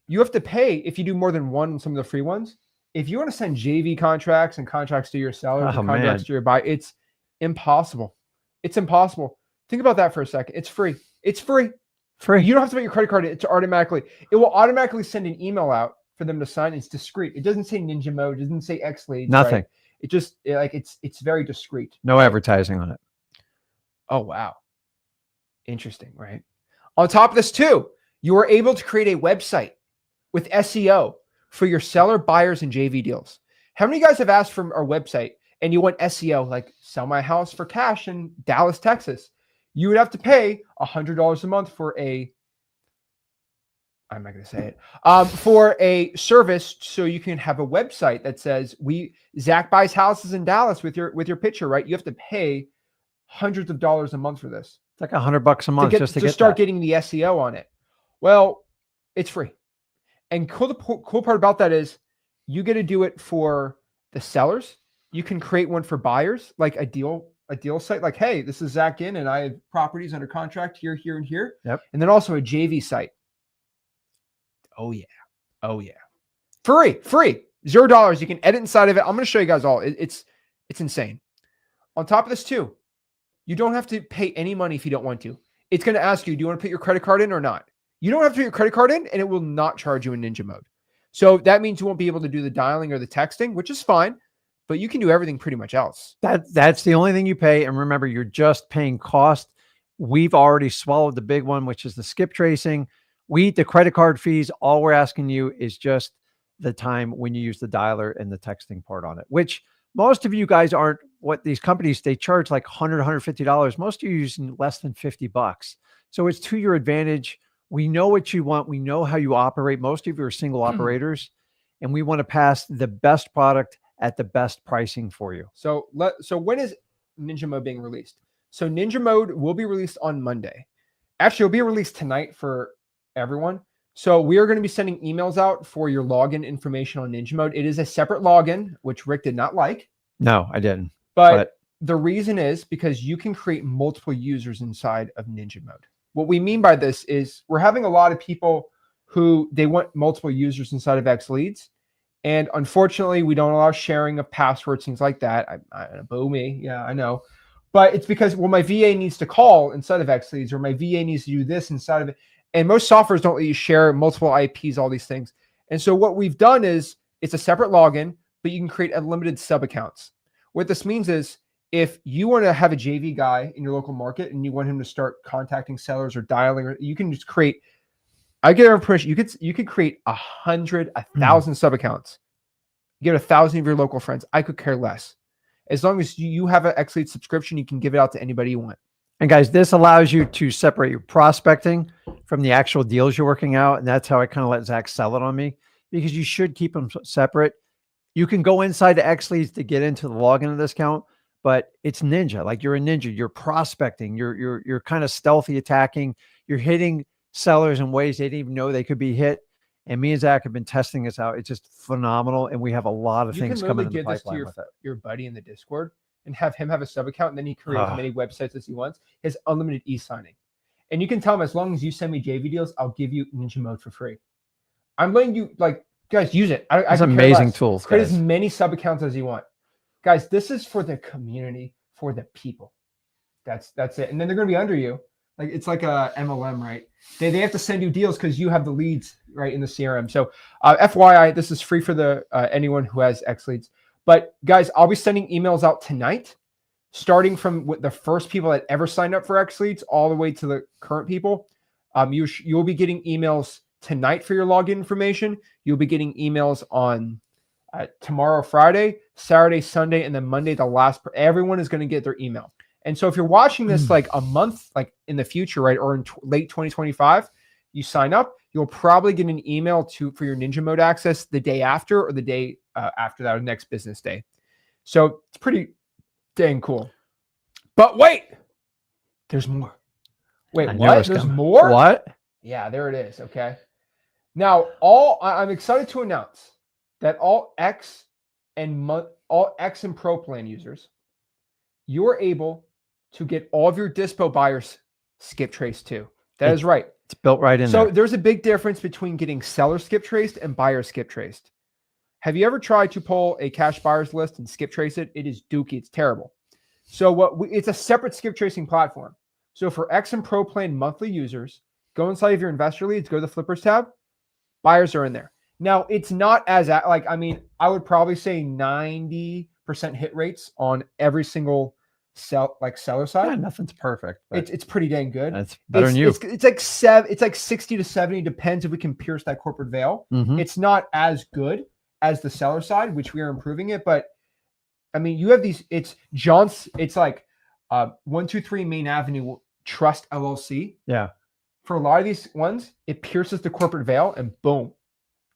you have to pay if you do more than one on some of the free ones. If you want to send JV contracts and contracts to your sellers and contracts to your buyer, it's impossible. It's impossible. Think about that for a second. It's free. It's free. Free. You don't have to put your credit card in. It will automatically send an email out for them to sign. It's discreet. It doesn't say Ninja mode. It doesn't say XLeads. Nothing. Right? It just it's very discreet. No advertising on it. Oh, wow. Interesting, right? On top of this too, you are able to create a website with SEO for your seller, buyers, and JV deals. How many of you guys have asked for our website and you want SEO, like sell my house for cash in Dallas, Texas? You would have to pay $100 a month for I'm not going to say it, for a service so you can have a website that says Zach buys houses in Dallas with your picture, right? You have to pay hundreds of dollars a month for this. It's like $100 a month to start getting the SEO on it. Well, it's free. And the cool part about that is you get to do it for the sellers. You can create one for buyers, like a deal site. Like, hey, this is Zach in, and I have properties under contract here, here, and here. Yep. And then also a JV site. Oh yeah, free, $0. You can edit inside of it. I'm going to show you guys all. It's insane. On top of this too, you don't have to pay any money if you don't want to. It's going to ask you, do you want to put your credit card in or not? You don't have to put your credit card in, and it will not charge you in Ninja mode. So that means you won't be able to do the dialing or the texting, which is fine, but you can do everything pretty much else. That's the only thing you pay. And remember, you're just paying cost. We've already swallowed the big one, which is the skip tracing. We eat the credit card fees. All we're asking you is just the time when you use the dialer and the texting part on it, which most of you guys aren't. What these companies, they charge like $100, $150. Most of you are using less than 50 bucks. So it's to your advantage. We know what you want. We know how you operate. Most of you are single operators, and we want to pass the best product at the best pricing for you. So when is Ninja mode being released? So Ninja mode will be released on Monday. Actually, it'll be released tonight for everyone. So we are going to be sending emails out for your login information on Ninja mode. It is a separate login, which Rick did not like. No, I didn't. But the reason is because you can create multiple users inside of Ninja mode. What we mean by this is we're having a lot of people who they want multiple users inside of XLeads. And unfortunately, we don't allow sharing of passwords, things like that. Boo me. Yeah, I know. But it's because, well, my VA needs to call inside of XLeads, or my VA needs to do this inside of it. And most softwares don't let you share multiple IPs, all these things. And so what we've done is it's a separate login, but you can create unlimited sub accounts. What this means is if you want to have a JV guy in your local market and you want him to start contacting sellers or dialing, or you can just create, I get everyone permission. You could create 100, 1,000 sub accounts. Get 1,000 of your local friends. I could care less. As long as you have an XLeads subscription, you can give it out to anybody you want. And guys, this allows you to separate your prospecting from the actual deals you're working out. And that's how I kind of let Zach sell it on me, because you should keep them separate. You can go inside the XLeads to get into the login of this account, but it's ninja. Like, you're a ninja. You're prospecting. You're kind of stealthy attacking. You're hitting sellers in ways they didn't even know they could be hit. And me and Zach have been testing this out. It's just phenomenal. And we have a lot of things coming in the pipeline with it. Your buddy in the Discord and have him have a sub account, and then he creates as many websites as he wants. He has unlimited e-signing. And you can tell him, as long as you send me JV deals, I'll give you Ninja mode for free. I'm letting you, like, guys, use it. It's amazing tools. Create as many sub accounts as you want. Guys, this is for the community, for the people. That's it. And then they're going to be under you. Like, it's like a MLM, right? They have to send you deals because you have the leads right in the CRM. So FYI, this is free for the anyone who has XLeads. But guys, I'll be sending emails out tonight, starting from the first people that ever signed up for XLeads all the way to the current people. You'll be getting emails tonight for your login information. You'll be getting emails on tomorrow, Friday, Saturday, Sunday, and then Monday, the last. Everyone is going to get their email. And so if you're watching this like a month, like in the future, right, or in late 2025, you sign up, you'll probably get an email for your Ninja Mode access the day after or the day after that, or next business day. So it's pretty dang cool. But wait, there's more. Wait, what? There's more? What? Yeah, there it is. Okay. Now, I'm excited to announce that all X and Pro plan users, you're able to get all of your dispo buyers skip traced too. That is right. It's built right in there. So there's a big difference between getting seller skip traced and buyer skip traced. Have you ever tried to pull a cash buyers list and skip trace it? It is dookie. It's terrible. So it's a separate skip tracing platform. So for X and Pro plan monthly users, go inside of your investor leads, go to the flippers tab. Buyers are in there. Now it's not as I would probably say 90% hit rates on every single seller side. Yeah, nothing's perfect. It's pretty dang good. It's better than you. It's like 60 to 70, depends if we can pierce that corporate veil. Mm-hmm. It's not as good as the seller side, which we are improving it. But I mean, you have these. It's 123 Main Avenue Trust LLC. Yeah. For a lot of these ones, it pierces the corporate veil, and boom,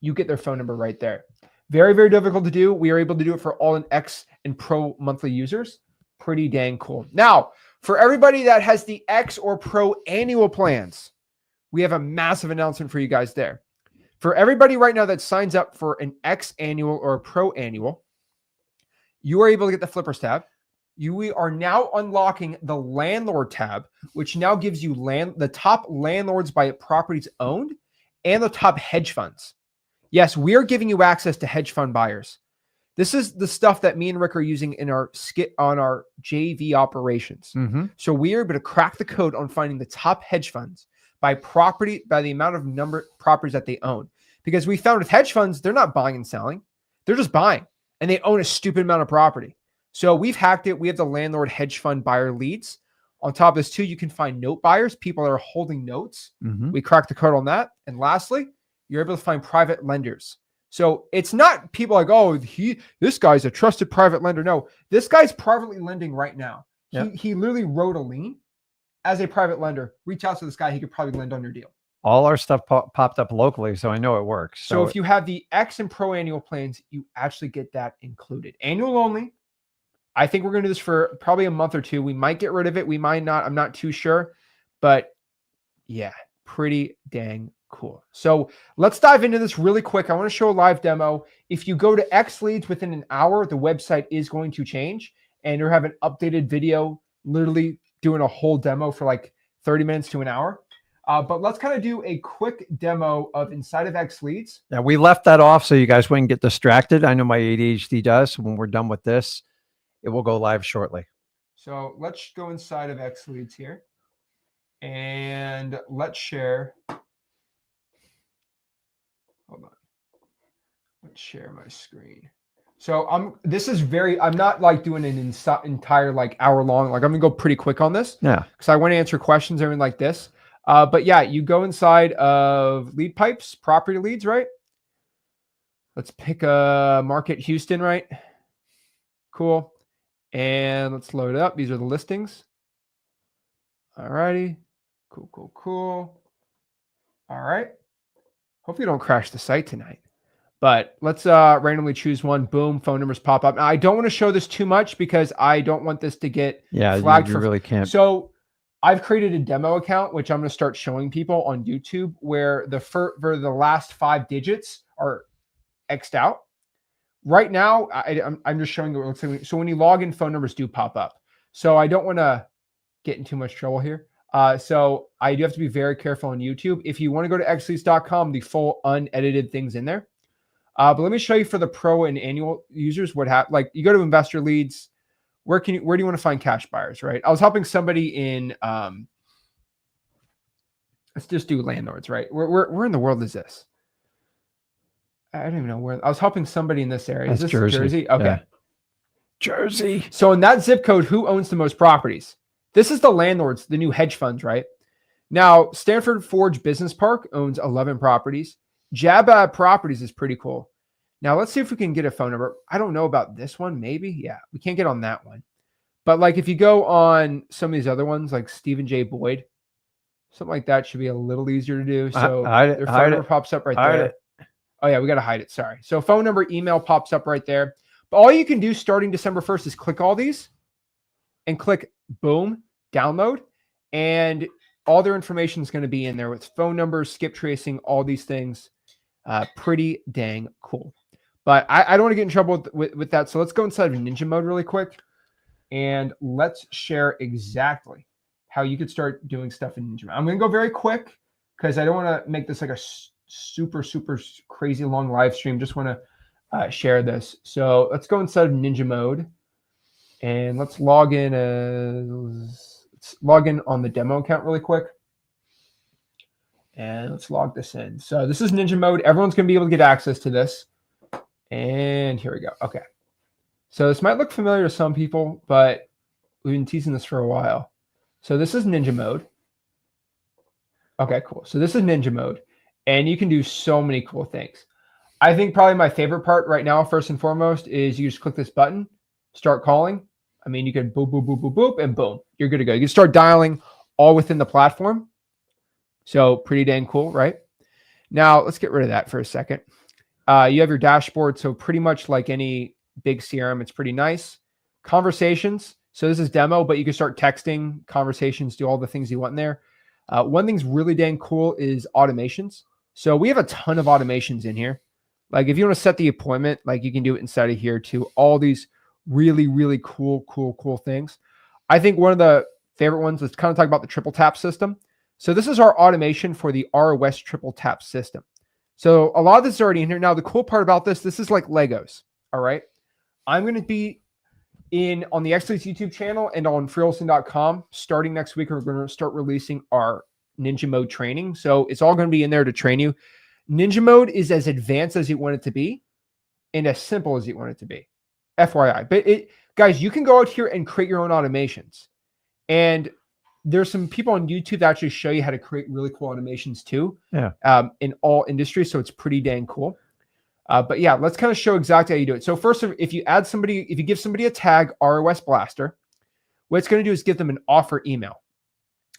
you get their phone number right there. Very, very difficult to do. We are able to do it for all in X and Pro monthly users. Pretty dang cool. Now, for everybody that has the X or Pro annual plans, we have a massive announcement for you guys there. For everybody right now that signs up for an X annual or a Pro annual, you are able to get the Flippers tab. We are now unlocking the landlord tab, which now gives you the top landlords by properties owned and the top hedge funds. Yes, we are giving you access to hedge fund buyers. This is the stuff that me and Rick are using in our on our JV operations. Mm-hmm. So we are able to crack the code on finding the top hedge funds by the amount of number of properties that they own. Because we found with hedge funds, they're not buying and selling. They're just buying, and they own a stupid amount of property. So we've hacked it. We have the landlord hedge fund buyer leads. On top of this too, you can find note buyers, people that are holding notes. Mm-hmm. We cracked the code on that. And lastly, you're able to find private lenders. So it's not people like, oh, this guy's a trusted private lender. No, this guy's privately lending right now. Yep. He literally wrote a lien as a private lender. Reach out to this guy. He could probably lend on your deal. All our stuff popped up locally, so I know it works. So if you have the X and Pro annual plans, you actually get that included. Annual only. I think we're going to do this for probably a month or two. We might get rid of it. We might not. I'm not too sure. But yeah, pretty dang cool. So let's dive into this really quick. I want to show a live demo. If you go to XLeads within an hour, the website is going to change. And you'll have an updated video, literally doing a whole demo for like 30 minutes to an hour. But let's kind of do a quick demo of inside of XLeads. Yeah, we left that off so you guys wouldn't get distracted. I know my ADHD does. When we're done with this, it will go live shortly. So let's go inside of XLeads here. And let's share. Hold on. Let's share my screen. So I'm not like doing an entire like hour long. Like I'm gonna go pretty quick on this. Yeah. Because I want to answer questions everything like this. But yeah, you go inside of lead pipes, property leads, right? Let's pick a market Houston, right? Cool. And let's load it up. These are the listings. All righty. Cool. All right. Hopefully you don't crash the site tonight. But let's randomly choose one. Boom, phone numbers pop up. Now, I don't want to show this too much because I don't want this to get flagged. You really can't. So I've created a demo account, which I'm going to start showing people on YouTube, where for the last 5 digits are X'd out. Right now, I'm just showing you what it looks like. So when you log in, phone numbers do pop up. So I don't want to get in too much trouble here. So I do have to be very careful on YouTube. If you want to go to xleads.com, the full unedited things in there. But let me show you for the pro and annual users what happens. Like you go to investor leads. Where do you want to find cash buyers, right? I was helping somebody in. Let's just do landlords, right? Where in the world is this? I don't even know where. I was helping somebody in this area. That's is this Jersey? Okay. Yeah. Jersey. So in that zip code, who owns the most properties? This is the landlords, the new hedge funds, right? Now, Stanford Forge Business Park owns 11 properties. Jabab Properties is pretty cool. Now let's see if we can get a phone number. I don't know about this one. Maybe. Yeah, we can't get on that one. But like if you go on some of these other ones, like Stephen J. Boyd, something like that should be a little easier to do. So their phone number pops up right there. Oh yeah, we got to hide it. Sorry. So phone number, email pops up right there. But all you can do starting December 1st is click all these and click boom, download. And all their information is going to be in there with phone numbers, skip tracing, all these things. Pretty dang cool. But I don't want to get in trouble with that. So let's go inside of Ninja mode really quick. And let's share exactly how you could start doing stuff in Ninja mode. I'm going to go very quick because I don't want to make this like a super crazy long live stream. Just want to share this. So let's go inside of Ninja mode and let's log in. Let's log in on the demo account really quick. And let's log this in. So this is Ninja mode. Everyone's going to be able to get access to this. And here we go. Okay. So this might look familiar to some people, but we've been teasing this for a while. So this is Ninja mode. Okay, cool. So this is Ninja mode. And you can do so many cool things. I think probably my favorite part right now, first and foremost, is you just click this button, start calling. I mean, you can boop, boop, boop, boop, boop, and boom, you're good to go. You can start dialing all within the platform. So pretty dang cool, right? Now, let's get rid of that for a second. You have your dashboard. So pretty much like any big CRM, it's pretty nice. Conversations. So this is demo, but you can start texting, conversations, do all the things you want in there. One thing's really dang cool is automations. So we have a ton of automations in here. Like if you want to set the appointment, like you can do it inside of here too. All these really cool things. I think one of the favorite ones, let's kind of talk about the triple tap system. So this is our automation for the ROS triple tap system. So a lot of this is already in here. Now, the cool part about this is like Legos. All right. I'm going to be on the XLeads YouTube channel and on freewholesaling.com starting next week. We're going to start releasing our Ninja mode training. So it's all going to be in there to train you. Ninja mode is as advanced as you want it to be and as simple as you want it to be. FYI. But guys, you can go out here and create your own automations. And there's some people on YouTube that actually show you how to create really cool automations too. Yeah. In all industries. So it's pretty dang cool. But yeah, let's kind of show exactly how you do it. So first, if you give somebody a tag ROS Blaster, what it's going to do is give them an offer email.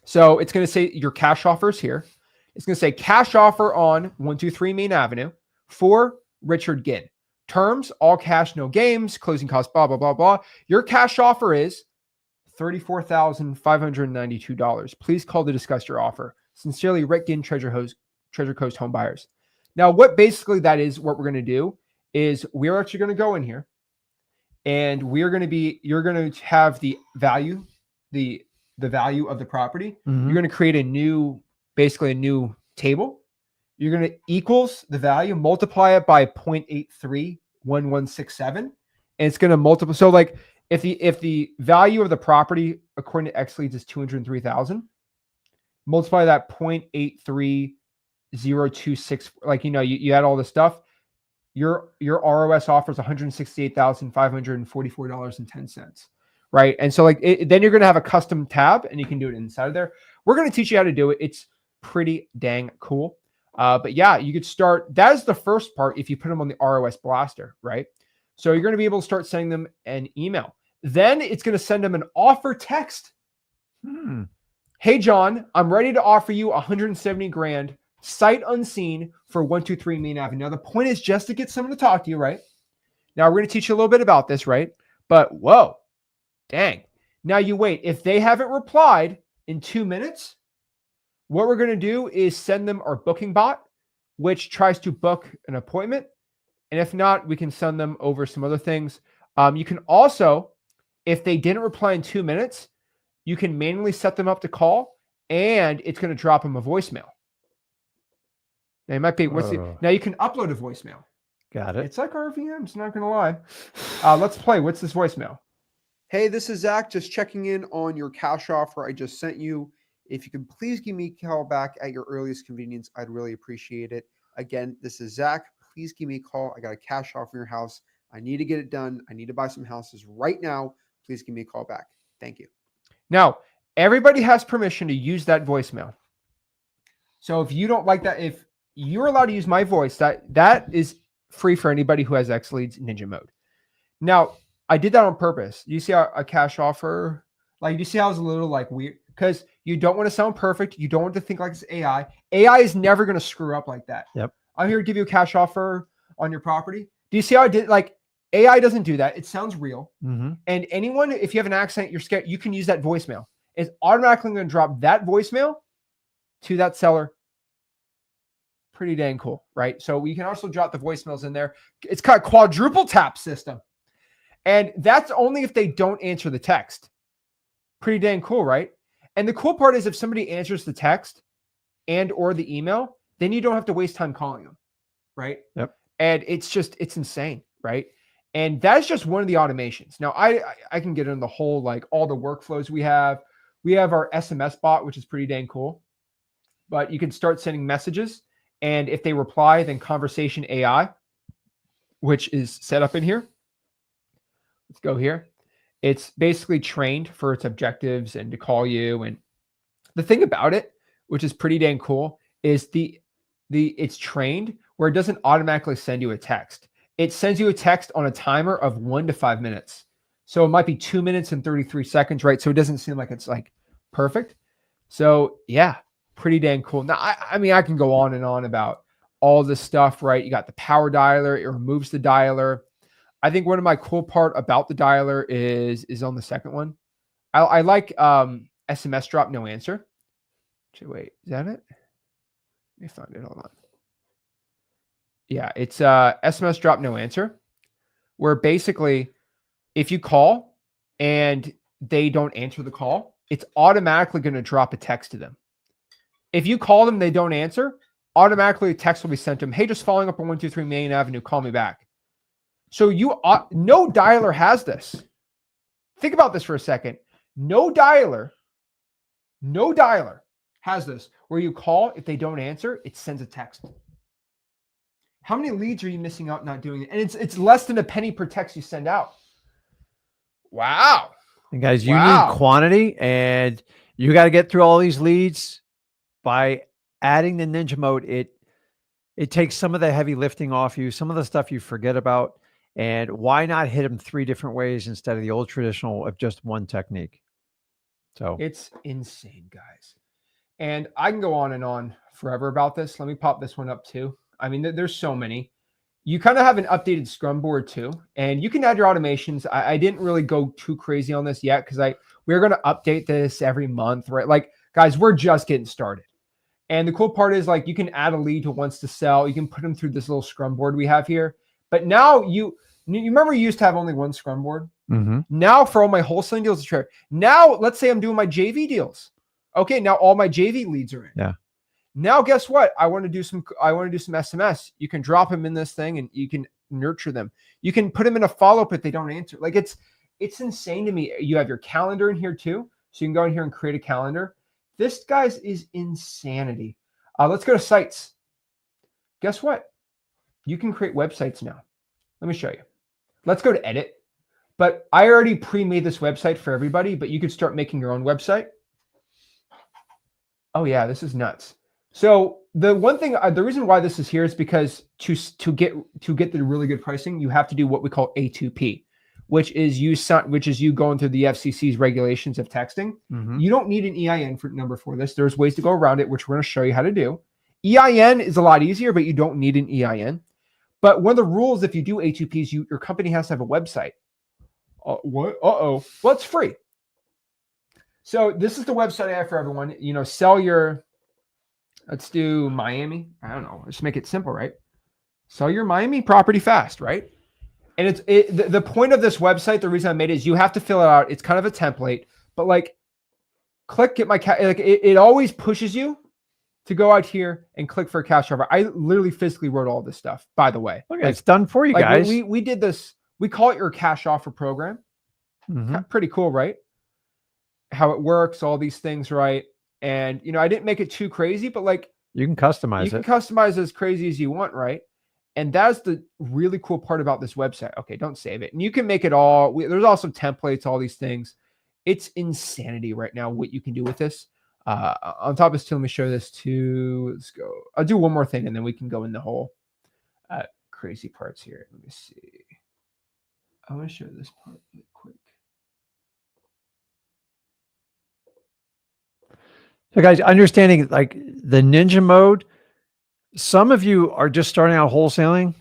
So it's going to say your cash offers here. It's going to say cash offer on 123 Main Avenue for Richard Ginn. Terms, all cash, no games, closing costs, blah, blah, blah, blah. Your cash offer is $34,592. Please call to discuss your offer. Sincerely, Rick Ginn, Treasure Coast Home Buyers. Now, what basically that is, what we're going to do is we're actually going to go in here and you're going to have the value, the value of the property. Mm-hmm. You're going to create a new table. You're going to equals the value, multiply it by 0.831167. And it's going to multiply. So like if the value of the property, according to XLeads, is 203,000, multiply that 0.83026, like, you add all this stuff, your ROS offers $168,544.10, right? And so like then you're going to have a custom tab and you can do it inside of there. We're going to teach you how to do it. It's pretty dang cool. But yeah, you could start. That is the first part if you put them on the ROS Blaster, right? So you're going to be able to start sending them an email. Then it's going to send them an offer text. Hey, John, I'm ready to offer you 170 grand sight unseen for 123 Main Avenue. Now, the point is just to get someone to talk to you, right? Now, we're going to teach you a little bit about this, right? But whoa, dang. Now you wait. If they haven't replied in 2 minutes, what we're going to do is send them our booking bot, which tries to book an appointment. And if not, we can send them over some other things. You can also, if they didn't reply in 2 minutes, you can manually set them up to call and it's going to drop them a voicemail. Now, it might be, now you can upload a voicemail. Got it. It's like RVMs, not going to lie. Let's play. What's this voicemail? Hey, this is Zach, just checking in on your cash offer I just sent you. If you can please give me a call back at your earliest convenience, I'd really appreciate it. Again, this is Zach. Please give me a call. I got a cash offer in your house. I need to get it done. I need to buy some houses right now. Please give me a call back. Thank you. Now, everybody has permission to use that voicemail. So if you don't like that, if you're allowed to use my voice, that is free for anybody who has XLeads Ninja mode. Now, I did that on purpose. You see a cash offer, like, you see how it's a little like weird, because you don't want to sound perfect. You don't want to think like it's AI. AI is never going to screw up like that. Yep. I'm here to give you a cash offer on your property. Do you see how I did? Like, AI doesn't do that. It sounds real. And anyone, if you have an accent, you're scared, you can use that voicemail. It's automatically going to drop that voicemail to that seller. Pretty dang cool, right? So we can also drop the voicemails in there. It's got a quadruple tap system. And that's only if they don't answer the text. Pretty dang cool, right? And the cool part is if somebody answers the text and or the email, then you don't have to waste time calling them, right? Yep. And it's insane, right? And that's just one of the automations. Now, I can get into the whole, like, all the workflows we have. We have our SMS bot, which is pretty dang cool. But you can start sending messages. And if they reply, then conversation AI, which is set up in here. Let's go here. It's basically trained for its objectives and to call you. And the thing about it, which is pretty dang cool, is it's trained where it doesn't automatically send you a text. It sends you a text on a timer of 1 to 5 minutes. So it might be 2 minutes and 33 seconds, right? So it doesn't seem like it's like perfect. So yeah, pretty dang cool. Now, I mean, I can go on and on about all this stuff, right? You got the power dialer. It removes the dialer. I think one of my cool part about the dialer is on the second one. I like SMS drop, no answer. Actually, wait, is that it? Let me find it. Hold on. Yeah, it's SMS drop, no answer, where basically if you call and they don't answer the call, it's automatically going to drop a text to them. If you call them, they don't answer, automatically a text will be sent to them. Hey, just following up on 123 Main Avenue, call me back. So no dialer has this. Think about this for a second. No dialer has this, where you call, if they don't answer, it sends a text. How many leads are you missing out not doing it? And it's less than a penny per text you send out. Wow. And guys, you need quantity, and you got to get through all these leads by adding the Ninja mode. It takes some of the heavy lifting off you, some of the stuff you forget about. And why not hit them 3 different ways instead of the old traditional of just one technique? So it's insane, guys. And I can go on and on forever about this. Let me pop this one up too. I mean, there's so many. You kind of have an updated Scrum board too, and you can add your automations. I didn't really go too crazy on this yet because we're going to update this every month, right? Like, guys, we're just getting started. And the cool part is, like, you can add a lead who wants to sell. You can put them through this little Scrum board we have here. But now you remember you used to have only one Scrum board? Now for all my wholesaling deals, now let's say I'm doing my JV deals. Okay, now all my JV leads are in. Yeah. Now, guess what? I want to do some SMS. You can drop them in this thing and you can nurture them. You can put them in a follow-up if they don't answer. Like, it's insane to me. You have your calendar in here too. So you can go in here and create a calendar. This, guys, is insanity. Let's go to sites. Guess what? You can create websites now. Let me show you. Let's go to edit. But I already pre-made this website for everybody, but you could start making your own website. Oh yeah, this is nuts. So the one thing, the reason why this is here is because to get the really good pricing, you have to do what we call A2P, which is you going through the FCC's regulations of texting. You don't need an EIN number for this. There's ways to go around it, which we're going to show you how to do. EIN is a lot easier, but you don't need an EIN. But one of the rules, if you do A2Ps, your company has to have a website. What? Well, it's free. So this is the website I have for everyone. Sell your, let's do Miami. I don't know. Let's make it simple, right? Sell your Miami property fast, right? And the point of this website, the reason I made it is you have to fill it out. It's kind of a template, but like, click get my like it always pushes you to go out here and click for a cash offer. I literally physically wrote all this stuff, by the way. Okay, it's done for you guys. We did this. We call it your cash offer program. Pretty cool, right? How it works, all these things, right? And I didn't make it too crazy, but like you can customize it. You can customize as crazy as you want, right? And that's the really cool part about this website. Okay, don't save it. And you can make it all. There's also templates, all these things. It's insanity right now what you can do with this. On top of this, let me show this too. Let's go. I'll do one more thing and then we can go in the whole crazy parts here. Let me see. I want to show this part really quick. So guys, understanding like the ninja mode, some of you are just starting out wholesaling,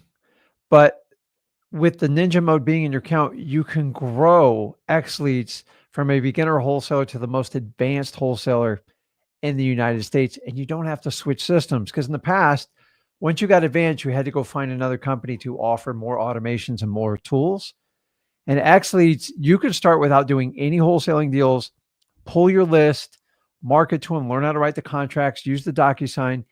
but with the ninja mode being in your account, you can grow XLeads from a beginner wholesaler to the most advanced wholesaler in the United States. And you don't have to switch systems, because in the past, once you got advanced, you had to go find another company to offer more automations and more tools. And XLeads, you could start without doing any wholesaling deals, pull your list, market to them, learn how to write the contracts, use the DocuSign.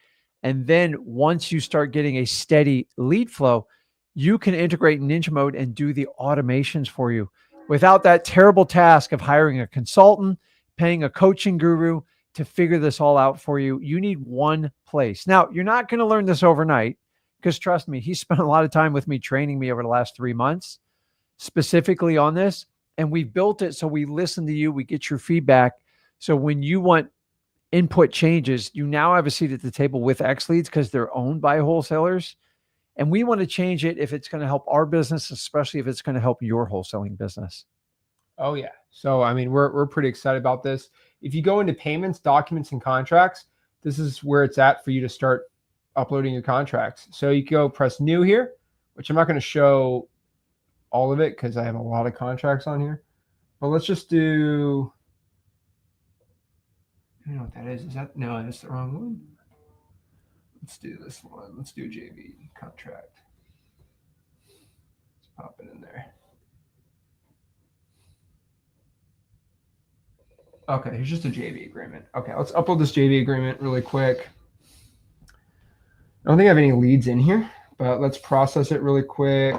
And then once you start getting a steady lead flow, you can integrate Ninja Mode and do the automations for you without that terrible task of hiring a consultant, paying a coaching guru to figure this all out for you. You need one place. Now, you're not going to learn this overnight, because trust me, he spent a lot of time with me training me over the last 3 months specifically on this. And we built it so we listen to you, we get your feedback. So when you want input changes, you now have a seat at the table with XLeads, because they're owned by wholesalers. And we want to change it if it's going to help our business, especially if it's going to help your wholesaling business. Oh yeah. So, I mean, we're pretty excited about this. If you go into payments, documents, and contracts, this is where it's at for you to start uploading your contracts. So you can go press new here, which I'm not going to show all of it because I have a lot of contracts on here, but let's just do, I don't know what that is. Is that, no, that's the wrong one. Let's do this one. Let's do JV contract. Let's pop it in there. Okay, here's just a JV agreement. Okay, let's upload this JV agreement really quick. I don't think I have any leads in here, but let's process it really quick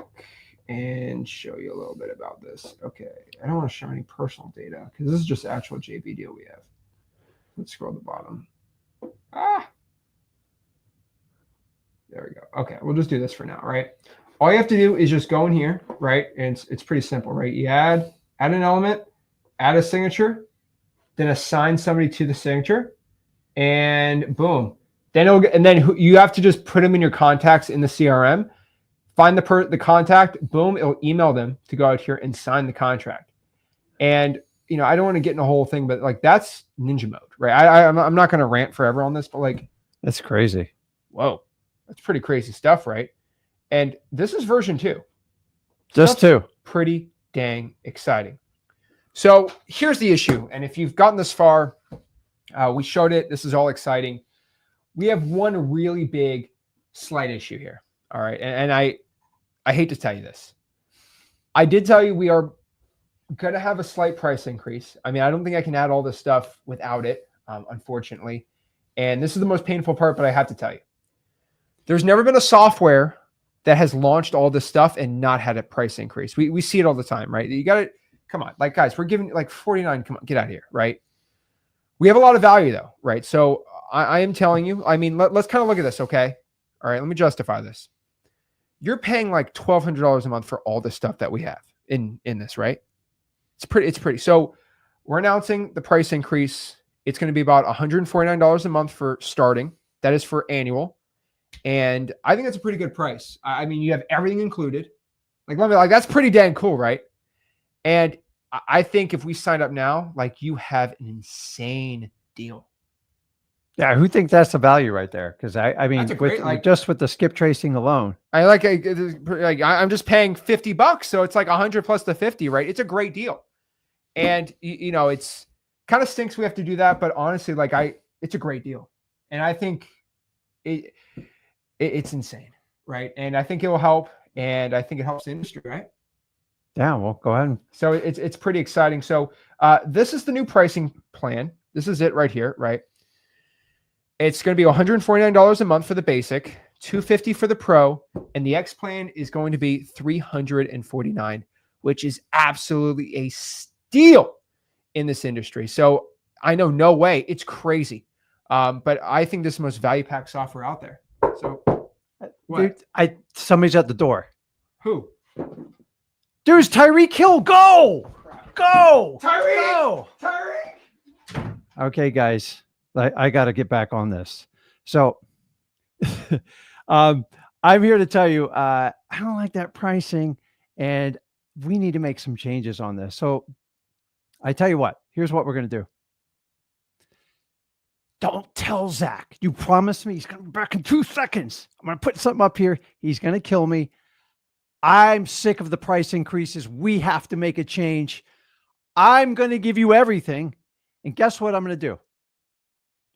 and show you a little bit about this. Okay, I don't want to show any personal data because this is just the actual JV deal we have. Let's scroll to the bottom. There we go. Okay, we'll just do this for now, right? All you have to do is just go in here, right? And it's pretty simple, right? You add an element, add a signature, then assign somebody to the signature, and boom. Then you have to just put them in your contacts in the CRM, find the contact, boom, it'll email them to go out here and sign the contract. And I don't want to get in the whole thing, but like that's Ninja Mode, right? I'm not going to rant forever on this, but like that's crazy. Whoa. That's pretty crazy stuff, right? And this is version 2. Just 2. Pretty dang exciting. So here's the issue. And if you've gotten this far, we showed it. This is all exciting. We have one really big slight issue here. All right. And I hate to tell you this. I did tell you we are going to have a slight price increase. I mean, I don't think I can add all this stuff without it, unfortunately. And this is the most painful part, but I have to tell you. There's never been a software that has launched all this stuff and not had a price increase. We see it all the time, right? You got to, come on, like guys, we're giving like 49, come on, get out of here, right? We have a lot of value though, right? So I am telling you, I mean, let's kind of look at this, okay? All right, let me justify this. You're paying like $1,200 a month for all the stuff that we have in this, right? It's pretty. So we're announcing the price increase. It's going to be about $149 a month for starting. That is for annual. And I think that's a pretty good price. I mean, you have everything included. Like that's pretty dang cool, right? And I think if we sign up now, like you have an insane deal. Yeah, who thinks that's the value right there? Because I mean, just with the skip tracing alone, I'm just paying $50, so it's like 100 plus the 50, right? It's a great deal, and it's kind of stinks we have to do that, but honestly, it's a great deal, and I think it's insane, right? And I think it will help, and I think it helps the industry, right? Yeah, well, go ahead. So it's pretty exciting. So this is the new pricing plan. This is it right here, right? It's going to be $149 a month for the basic, $250 for the pro, and the X plan is going to be $349, which is absolutely a steal in this industry. So I know, no way, it's crazy, but I think this is the most value pack software out there. So, what? Dude, somebody's at the door. Who? Dude's Tyreek Hill. Go! Tyreek! Go! Tyreek! Okay, guys, I got to get back on this. So, I I'm here to tell you, I don't like that pricing, and we need to make some changes on this. So I tell you what, here's what we're going to do. Don't tell Zach. You promised me he's going to be back in 2 seconds. I'm going to put something up here. He's going to kill me. I'm sick of the price increases. We have to make a change. I'm going to give you everything. And guess what I'm going to do?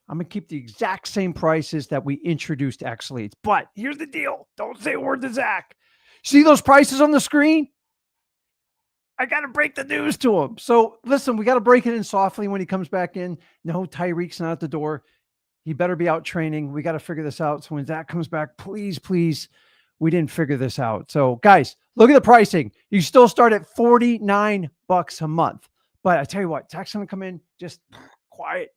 I'm going to keep the exact same prices that we introduced XLeads. But here's the deal. Don't say a word to Zach. See those prices on the screen? I got to break the news to him. So listen, we got to break it in softly when he comes back in. No, Tyreek's not at the door. He better be out training. We got to figure this out. So when Zach comes back, please, please, we didn't figure this out. So guys, look at the pricing. You still start at $49 a month. But I tell you what, Zach's going to come in just quiet.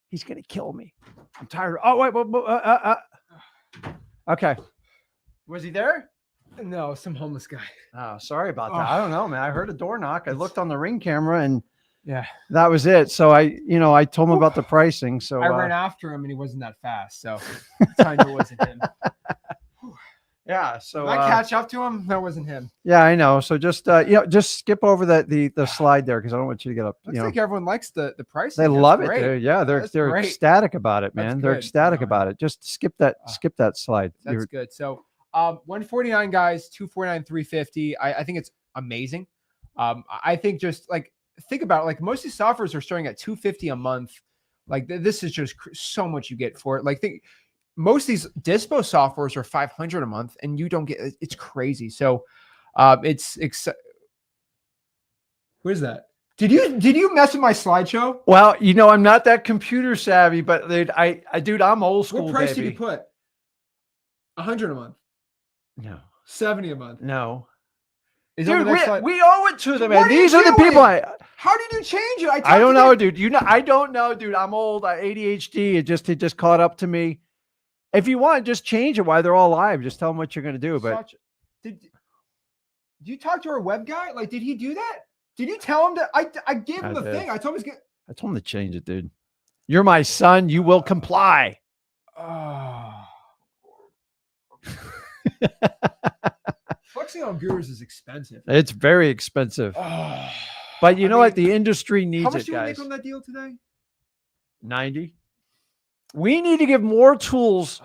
He's going to kill me. I'm tired. Oh, wait. Okay. Was he there? No, some homeless guy. Oh, sorry about that. I don't know, man. I heard a door knock. I looked on the Ring camera and yeah, that was it. So I told him about the pricing. So I ran after him and he wasn't that fast. So that's how I knew it wasn't him. Yeah. So if I catch up to him, that wasn't him. Yeah, I know. So just just skip over the slide there because I don't want you to get up. Looks like everyone likes the price. They love it. Yeah, they're ecstatic about it, man. They're ecstatic about it. Just skip that slide. That's good. So 149 guys, 249, 350. I think it's amazing. I think just like think about it, like most of these softwares are starting at 250 a month. Like this is just so much you get for it. Like most of these dispo softwares are 500 a month and you don't get it's crazy. So what is that? Did you mess with my slideshow? Well, I'm not that computer savvy, but dude, I'm old school. What price did you put? 100 a month. No. 70 a month. No. Dude, we owe it to them, man. These are the people how did you change it? I don't know, dude. I don't know, dude. I'm old. ADHD. It just caught up to me. If you want, just change it while they're all live. Just tell them what you're going to do. But did you talk to our web guy? Like, did he do that? Did you tell him to? I gave him the thing. I told him I told him to change it, dude. You're my son. You will comply. Oh. Flexing on gurus is expensive. It's very expensive. But you know what? The industry needs it, guys. How much do you make on that deal today? 90. We need to give more tools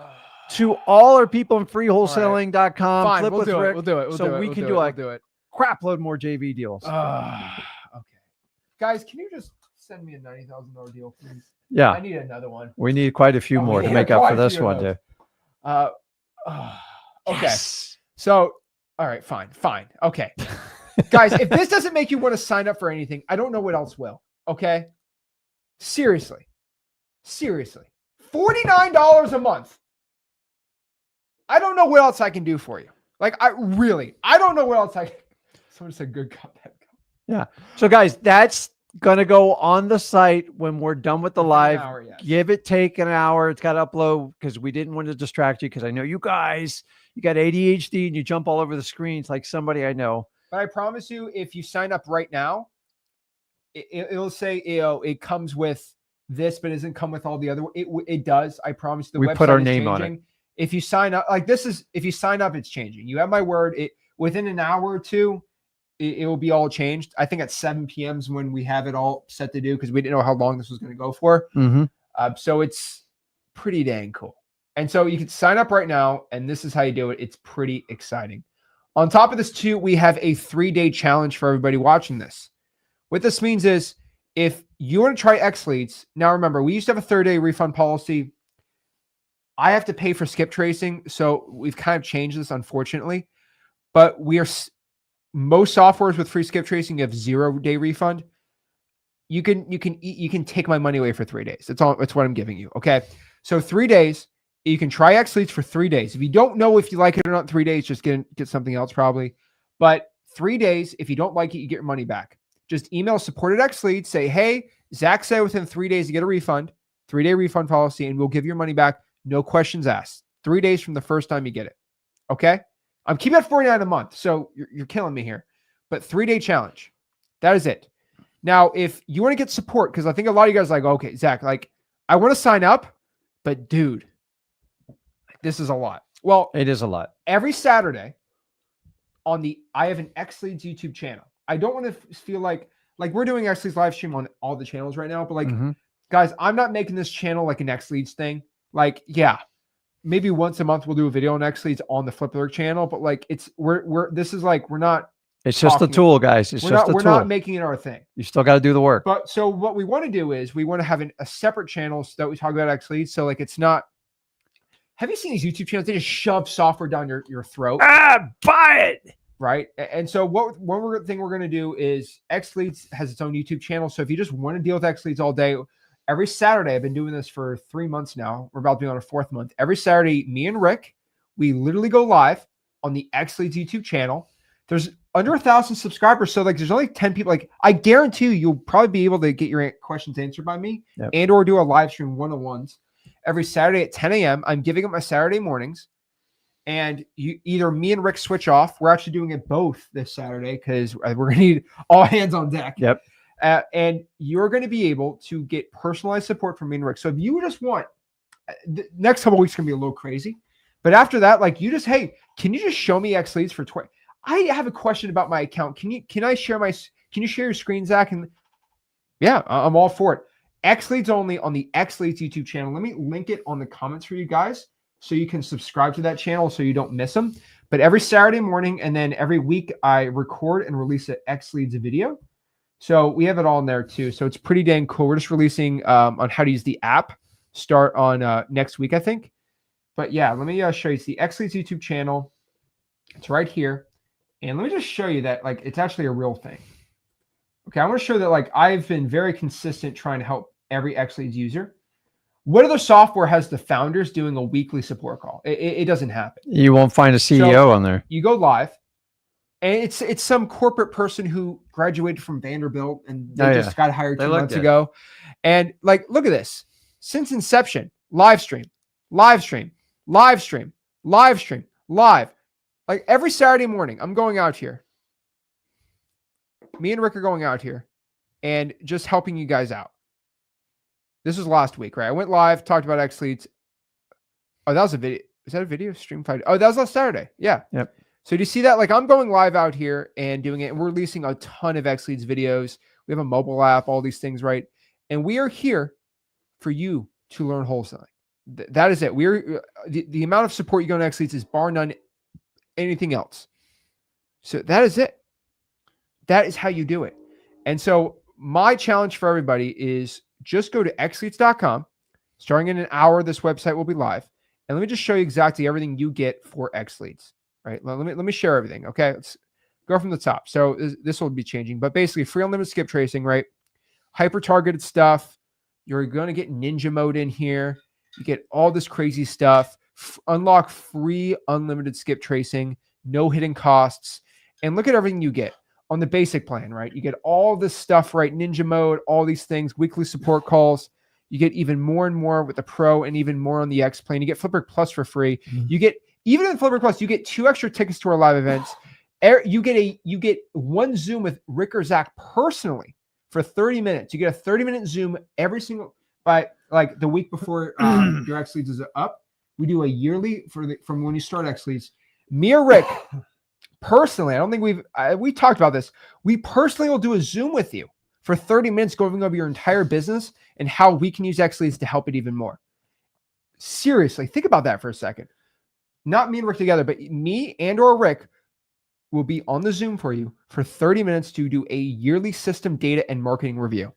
to all our people in freewholesaling.com. Fine, Flip we'll with do Rick, it. We'll do it. So we can do a crap load more JV deals. Okay. Guys, can you just send me a $90,000 deal, please? Yeah. I need another one. We need quite a few more to make up for this one, dude. Okay. Yes. So, all right, fine. Okay. Guys, if this doesn't make you want to sign up for anything, I don't know what else will. Okay. Seriously. $49 a month. I don't know what else I can do for you. Like, I don't know what else I can. Someone said good cup, bad cup. Yeah. So guys, that's going to go on the site when we're done with the live. Hour, yes. Give it, take an hour. It's got to upload because we didn't want to distract you because I know you guys, you got ADHD and you jump all over the screens like somebody I know. But I promise you, if you sign up right now, it'll say, it comes with this, but it doesn't come with all the other. It does. I promise. We put our name on it. If you sign up, if you sign up, it's changing. You have my word. Within an hour or two, it will be all changed. I think at 7 p.m. is when we have it all set to do because we didn't know how long this was going to go for. Mm-hmm. So it's pretty dang cool. And so you can sign up right now, and this is how you do it. It's pretty exciting. On top of this, too, we have a 3-day challenge for everybody watching this. What this means is if you want to try XLeads, now remember, we used to have a 30-day refund policy. I have to pay for skip tracing, so we've kind of changed this, unfortunately. But most softwares with free skip tracing, you have 0-day refund. You can take my money away for 3 days. That's what I'm giving you. Okay. So 3 days, you can try XLeads for 3 days. If you don't know if you like it or not in 3 days, just get something else probably. But 3 days, if you don't like it, you get your money back. Just email support at XLeads, say, hey, Zach said within 3 days you get a refund, 3-day refund policy, and we'll give your money back. No questions asked. 3 days from the first time you get it. Okay. I'm keeping it $49 a month. So you're killing me here, but 3-day challenge. That is it. Now, if you want to get support, because I think a lot of you guys are like, okay, Zach, like I want to sign up, but dude, this is a lot. Well, It is a lot. every Saturday I have an XLeads YouTube channel. I don't want to feel like we're doing XLeads live stream on all the channels right now, but like, guys, I'm not making this channel like an XLeads thing. Like, yeah, maybe once a month we'll do a video on XLeads on the Flip Alert channel, but like we're this is like we're not. It's just a tool, guys. It's just a tool. We're not making it our thing. You still got to do the work. But so what we want to do is we want to have a separate channel so that we talk about XLeads. So like it's not. Have you seen these YouTube channels? They just shove software down your throat. Buy it. Right. And so one thing we're going to do is XLeads has its own YouTube channel. So if you just want to deal with XLeads all day, every Saturday, I've been doing this for 3 months now. We're about to be on a 4th month. Every Saturday, me and Rick, we literally go live on the XLeads YouTube channel. There's under 1,000 subscribers. So like there's only 10 people. Like I guarantee you'll probably be able to get your questions answered by me and or do a live stream one-on-ones every Saturday at 10 a.m. I'm giving up my Saturday mornings. And either me and Rick switch off. We're actually doing it both this Saturday because we're going to need all hands on deck. Yep. And you're going to be able to get personalized support from me and Rick. So if you just want, the next couple of weeks going to be a little crazy. But after that, like you just, hey, can you just show me XLeads for 20? I have a question about my account. Can you share your screen, Zach? And yeah, I'm all for it. XLeads only on the XLeads YouTube channel. Let me link it on the comments for you guys, so you can subscribe to that channel so you don't miss them. But every Saturday morning and then every week I record and release an XLeads video. So we have it all in there too. So it's pretty dang cool. We're just releasing on how to use the app. Start on next week, I think. But yeah, let me show you. It's the XLeads YouTube channel. It's right here. And let me just show you that like it's actually a real thing. Okay, I want to show that like I've been very consistent trying to help every XLeads user. What other software has the founders doing a weekly support call? It doesn't happen. You won't find a CEO on there. You go live, and it's some corporate person who graduated from Vanderbilt and they just got hired 2 months ago. And like, look at this. Since inception, live stream. Like every Saturday morning, I'm going out here. Me and Rick are going out here and just helping you guys out. This was last week, right? I went live, talked about XLeads. Oh, that was a video. Is that a video stream? Oh, that was last Saturday. Yeah. Yep. So do you see that? Like I'm going live out here and doing it. And we're releasing a ton of XLeads videos. We have a mobile app, all these things, right? And we are here for you to learn wholesaling. That is it. We're the amount of support you get on XLeads is bar none anything else. So that is it. That is how you do it. And so my challenge for everybody is just go to xleads.com. Starting in an hour, this website will be live. And let me just show you exactly everything you get for XLeads. Right? Let me share everything. Okay. Let's go from the top. So this will be changing, but basically free unlimited skip tracing, right? Hyper targeted stuff. You're going to get ninja mode in here. You get all this crazy stuff. Unlock free unlimited skip tracing, no hidden costs. And look at everything you get on the basic plan, right? You get all this stuff, right? Ninja mode, all these things, weekly support calls. You get even more and more with the Pro and even more on the X plane. You get Flipper Plus for free. You get, even in Flipper Plus, you get 2 extra tickets to our live events. You get one Zoom with Rick or Zach personally for 30 minutes. You get a 30-minute Zoom every single, by like the week before your XLeads is up. We do a yearly from when you start XLeads. Me or Rick, personally, I don't think we talked about this. We personally will do a Zoom with you for 30 minutes going over your entire business and how we can use XLeads to help it even more. Seriously, think about that for a second. Not me and Rick together, but me and or Rick will be on the Zoom for you for 30 minutes to do a yearly system data and marketing review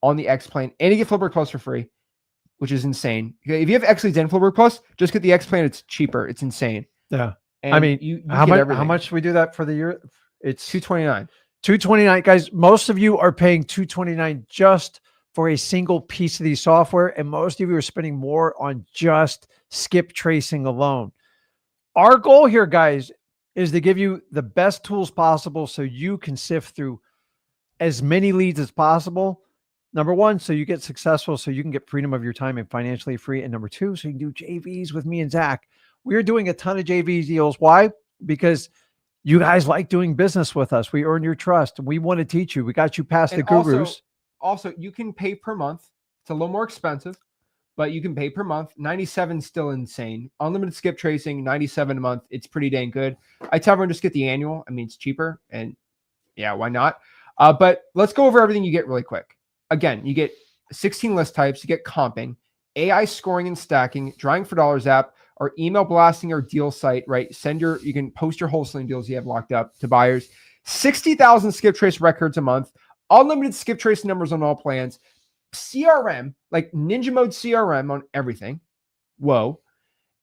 on the X plane. And you get Flipper Plus for free, which is insane. If you have XLeads and Flipper Plus, just get the X plane. It's cheaper. It's insane. Yeah. And I mean, you how much we do that for the year? It's $229. $229, guys. Most of you are paying $229 just for a single piece of the software, and most of you are spending more on just skip tracing alone. Our goal here, guys, is to give you the best tools possible so you can sift through as many leads as possible. Number one, so you get successful, so you can get freedom of your time and financially free. And number two, so you can do JVs with me and Zach. We are doing a ton of JV deals. Why? Because you guys like doing business with us. We earn your trust. We want to teach you. We got you past the gurus. Also, you can pay per month. It's a little more expensive, but you can pay per month. 97 is still insane. Unlimited skip tracing, 97 a month. It's pretty dang good. I tell everyone just get the annual. I mean, it's cheaper, and yeah, why not? But let's go over everything you get really quick. Again, you get 16 list types, you get comping, AI scoring and stacking, drawing for dollars app, or email blasting or deal site, right? You can post your wholesaling deals you have locked up to buyers. 60,000 skip trace records a month, unlimited skip trace numbers on all plans, CRM, like Ninja Mode CRM on everything. Whoa.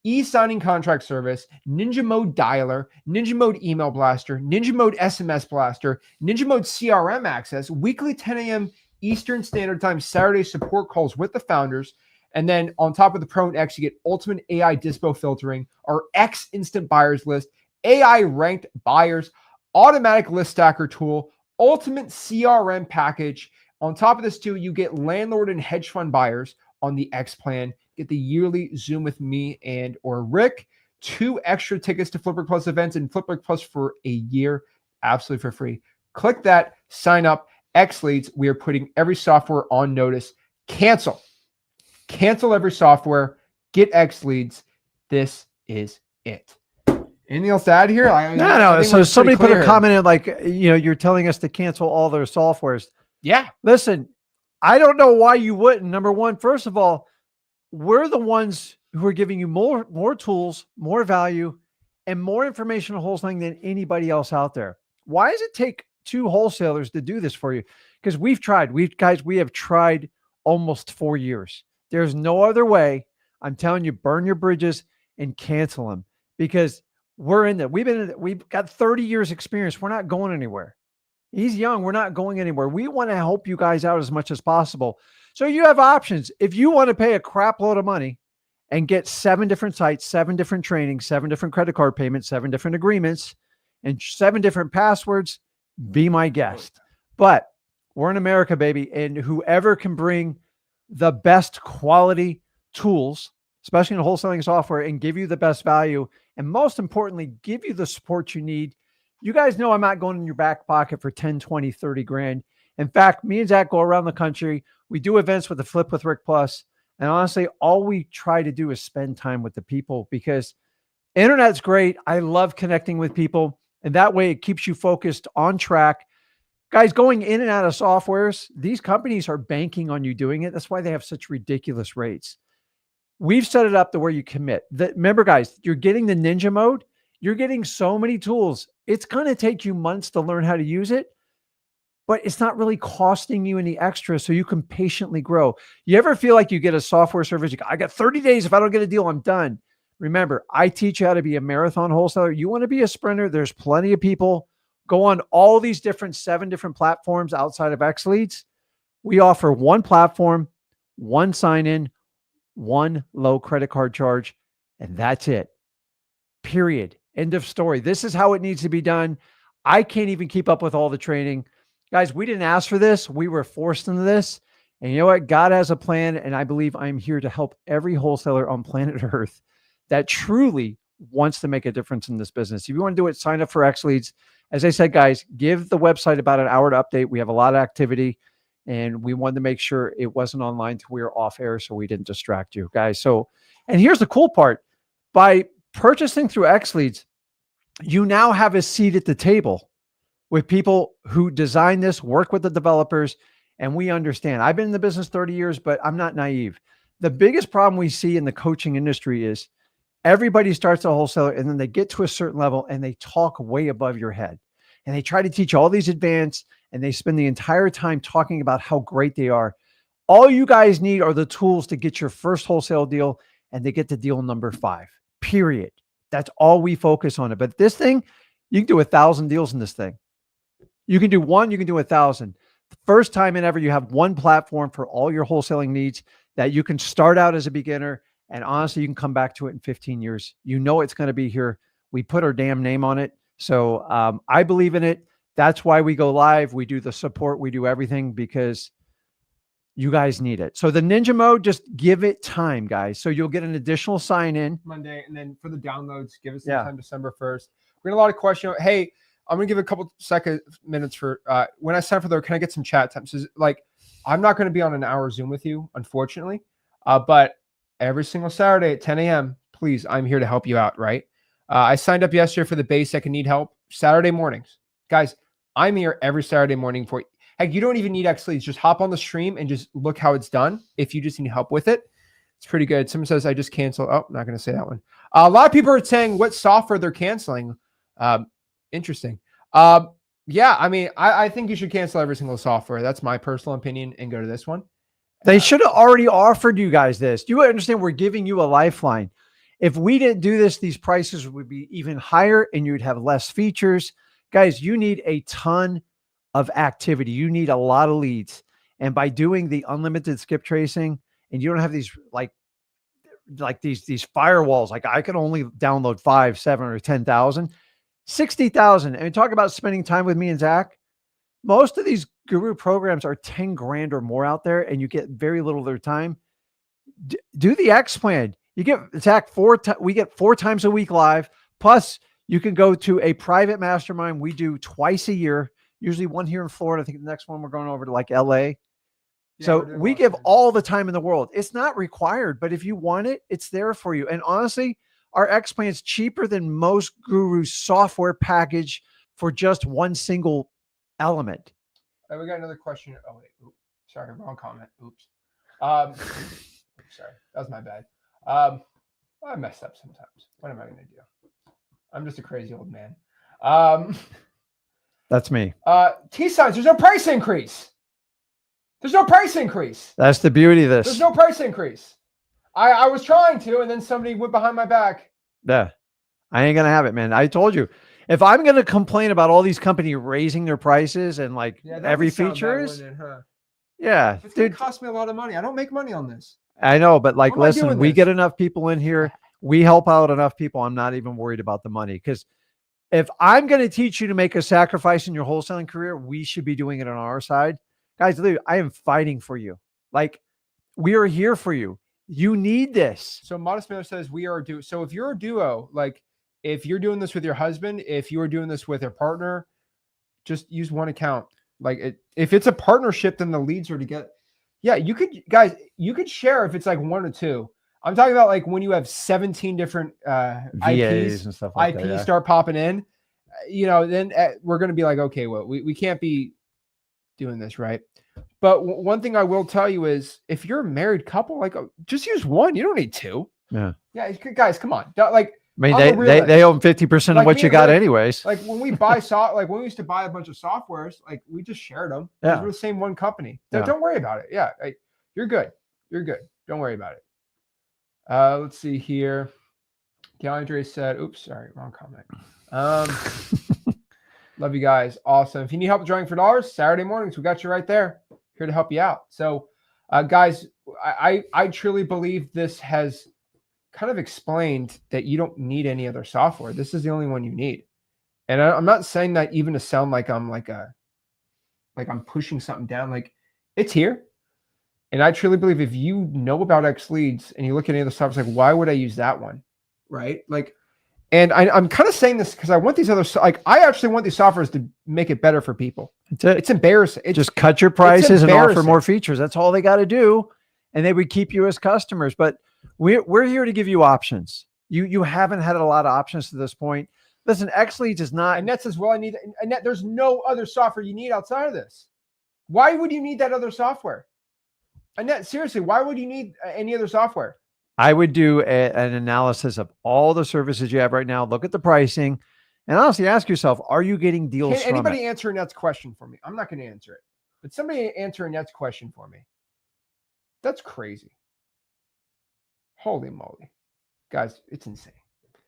E-signing contract service, Ninja Mode dialer, Ninja Mode email blaster, Ninja Mode SMS blaster, Ninja Mode CRM access, weekly 10 a.m. Eastern Standard Time Saturday support calls with the founders. And then on top of the Pro and X, you get ultimate AI dispo filtering, our X instant buyers list, AI ranked buyers, automatic list stacker tool, ultimate CRM package. On top of this too, you get landlord and hedge fund buyers on the X plan. Get the yearly Zoom with me and or Rick, 2 extra tickets to Flipper Plus events and Flipper Plus for a year, absolutely for free. Click that, sign up. XLeads, we are putting every software on notice. Cancel every software. Get XLeads. This is it. Anything else to add here? No. So somebody put a comment in like, you're telling us to cancel all their softwares. Yeah. Listen, I don't know why you wouldn't. Number one, first of all, we're the ones who are giving you more tools, more value, and more information on wholesaling than anybody else out there. Why does it take 2 wholesalers to do this for you? Because we've tried. We have tried almost 4 years. There's no other way. I'm telling you, burn your bridges and cancel them, because we're in there. We've got 30 years experience. We're not going anywhere. He's young. We're not going anywhere. We want to help you guys out as much as possible. So you have options. If you want to pay a crap load of money and get 7 different sites, 7 different trainings, 7 different credit card payments, 7 different agreements, and 7 different passwords, be my guest. But we're in America, baby. And whoever can bring the best quality tools, especially in wholesaling software, and give you the best value, and most importantly, give you the support you need. You guys know I'm not going in your back pocket for 10, 20, 30 grand. In fact, me and Zach go around the country. We do events with the Flip with Rick Plus. And honestly, all we try to do is spend time with the people, because internet's great. I love connecting with people. And that way it keeps you focused on track. Guys, going in and out of softwares, these companies are banking on you doing it. That's why they have such ridiculous rates. We've set it up to where you commit. Remember, guys, you're getting the Ninja Mode. You're getting so many tools. It's going to take you months to learn how to use it, but it's not really costing you any extra, so you can patiently grow. You ever feel like you get a software service, you go, I got 30 days. If I don't get a deal, I'm done. Remember, I teach you how to be a marathon wholesaler. You want to be a sprinter? There's plenty of people. Go on all these 7 different platforms outside of XLeads. We offer one platform, one sign-in, one low credit card charge, and that's it. Period. End of story. This is how it needs to be done. I can't even keep up with all the training. Guys, we didn't ask for this. We were forced into this. And you know what? God has a plan, and I believe I'm here to help every wholesaler on planet Earth that truly wants to make a difference in this business. If you want to do it, sign up for XLeads. As I said, guys, give the website about an hour to update. We have a lot of activity, and we wanted to make sure it wasn't online till we were off air, so we didn't distract you, guys. So, and here's the cool part. By purchasing through XLeads, you now have a seat at the table with people who design this, work with the developers, and we understand. I've been in the business 30 years, but I'm not naive. The biggest problem we see in the coaching industry is everybody starts a wholesaler, and then they get to a certain level and they talk way above your head. And they try to teach all these advanced, and they spend the entire time talking about how great they are. All you guys need are the tools to get your first wholesale deal, and they get to deal number 5, period. That's all we focus on it. But this thing, you can do 1,000 deals in this thing. You can do 1, you can do 1,000. The first time in ever, you have one platform for all your wholesaling needs that you can start out as a beginner. And honestly, you can come back to it in 15 years. You know it's going to be here. We put our damn name on it. So I believe in it. That's why we go live. We do the support. We do everything because you guys need it. So the Ninja Mode, just give it time, guys. So you'll get an additional sign-in. Monday. And then for the downloads, give us some time, December 1st. We're going to a lot of questions. Hey, I'm going to give a couple minutes for when I sign for can I get some chat time? So like, I'm not going to be on an hour Zoom with you, unfortunately. But every single Saturday at 10 a.m. Please, I'm here to help you out, right? I signed up yesterday for the basic and need help Saturday mornings. Guys, I'm here every Saturday morning for you. Heck, you don't even need XLeads. Just hop on the stream and just look how it's done. If you just need help with it, it's pretty good. Someone says, I just canceled. Oh, I'm not going to say that one. A lot of people are saying what software they're canceling. Interesting. Yeah, I mean, I think you should cancel every single software. That's my personal opinion and go to this one. They should have already offered you guys this. Do you understand? We're giving you a lifeline. If we didn't do this, these prices would be even higher and you'd have less features. Guys, you need a ton of activity. You need a lot of leads. And by doing the unlimited skip tracing, and you don't have these like these firewalls, like I can only download 5, 7, or 10,000, 60,000. And talk about spending time with me and Zach. Most of these guru programs are 10 grand or more out there, and you get very little of their time. Do the X plan. You get Zach we get 4 times a week live. Plus, you can go to a private mastermind we do twice a year, usually one here in Florida. I think the next one we're going over to like LA. Yeah, so we give all the time in the world. It's not required, but if you want it, it's there for you. And honestly, our X plan is cheaper than most gurus' software package for just one single element. We got another question. Oh wait, oops, sorry, wrong comment. Oops. Sorry, that was my bad. I mess up sometimes. What am I going to do? I'm just a crazy old man. That's me. T-signs. There's no price increase. There's no price increase. That's the beauty of this. There's no price increase. I was trying to, and then somebody went behind my back. Yeah, I ain't gonna have it, man. I told you. If I'm going to complain about all these companies raising their prices and like every feature is, yeah, it's going to cost me a lot of money. I don't make money on this. I know, but like, listen, we get enough people in here. We help out enough people. I'm not even worried about the money, because if I'm going to teach you to make a sacrifice in your wholesaling career, we should be doing it on our side. Guys, I am fighting for you. Like, we are here for you. You need this. So Modest Miller says we are a duo. So if you're a duo, like, if you're doing this with your husband, if you are doing this with a partner, just use one account. Like, if it's a partnership, then the leads are to get. Yeah, you could, guys, you could share if it's like 1 or 2. I'm talking about like when you have 17 different IPs and stuff like that, start popping in, then we're going to be like, okay, well, we can't be doing this, right? But one thing I will tell you is, if you're a married couple, like, just use one. You don't need 2. Yeah. Yeah, guys, come on. Like, I mean, they own 50% of what you got anyways. Like when we buy like when we used to buy a bunch of softwares, like we just shared them. Yeah. We're the same one company. Yeah. Don't worry about it. Yeah. Like, you're good. You're good. Don't worry about it. Let's see here. DeAndre said, oops, sorry, wrong comment. Love you guys. Awesome. If you need help drawing for dollars, Saturday mornings, we got you right there. Here to help you out. So guys, I truly believe this has kind of explained that you don't need any other software. This is the only one you need. And I'm not saying that even to sound like I'm like I'm pushing something down. Like, it's here. And I truly believe if you know about XLeads and you look at any of the software, like, why would I use that one? Right? Like, and I'm kind of saying this because I want these other, like, I actually want these softwares to make it better for people. It's embarrassing. Just cut your prices and offer more features. That's all they got to do. And they would keep you as customers. But we're here to give you options. You haven't had a lot of options to this point. Listen, XLeads is not. Annette says, well, Annette, there's no other software you need outside of this. Why would you need that other software? Annette, seriously, why would you need any other software? I would do an analysis of all the services you have right now. Look at the pricing, and honestly ask yourself, are you getting deals from it? Can anybody answer Annette's question for me? I'm not going to answer it. But somebody answer Annette's question for me. That's crazy. Holy moly. Guys, it's insane.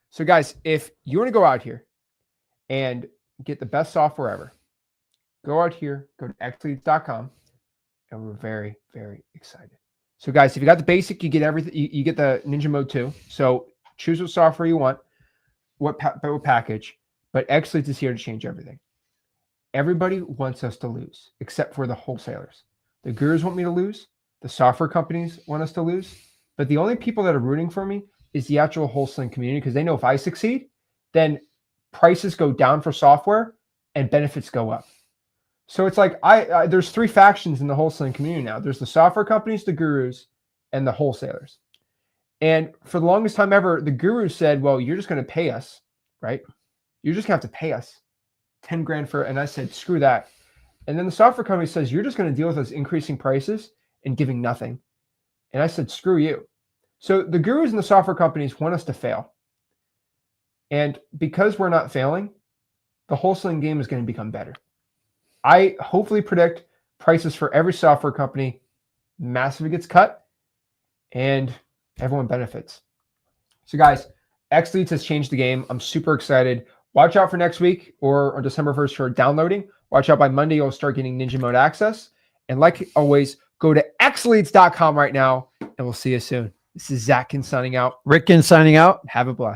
So guys, if you want to go out here and get the best software ever, go out here, go to xleads.com, and we're very, very excited. So guys, if you got the basic, you get everything. You get the Ninja Mode 2. So choose what software you want, what package, but XLeads is here to change everything. Everybody wants us to lose, except for the wholesalers. The gurus want me to lose. The software companies want us to lose. But the only people that are rooting for me is the actual wholesaling community, because they know if I succeed, then prices go down for software and benefits go up. So it's like there's 3 factions in the wholesaling community now. There's the software companies, the gurus, and the wholesalers. And for the longest time ever, the guru said, well, you're just going to pay us, right? You're just going to have to pay us 10 grand for it. And I said, screw that. And then the software company says, you're just going to deal with us increasing prices and giving nothing. And I said, screw you. So the gurus and the software companies want us to fail. And because we're not failing, the wholesaling game is going to become better. I hopefully predict prices for every software company massively gets cut and everyone benefits. So guys, XLeads has changed the game. I'm super excited. Watch out for next week or on December 1st for downloading. Watch out by Monday, you'll start getting Ninja Mode access. And like always, go to XLeads.com right now and we'll see you soon. This is Zach signing out. Rick signing out. Have a blast.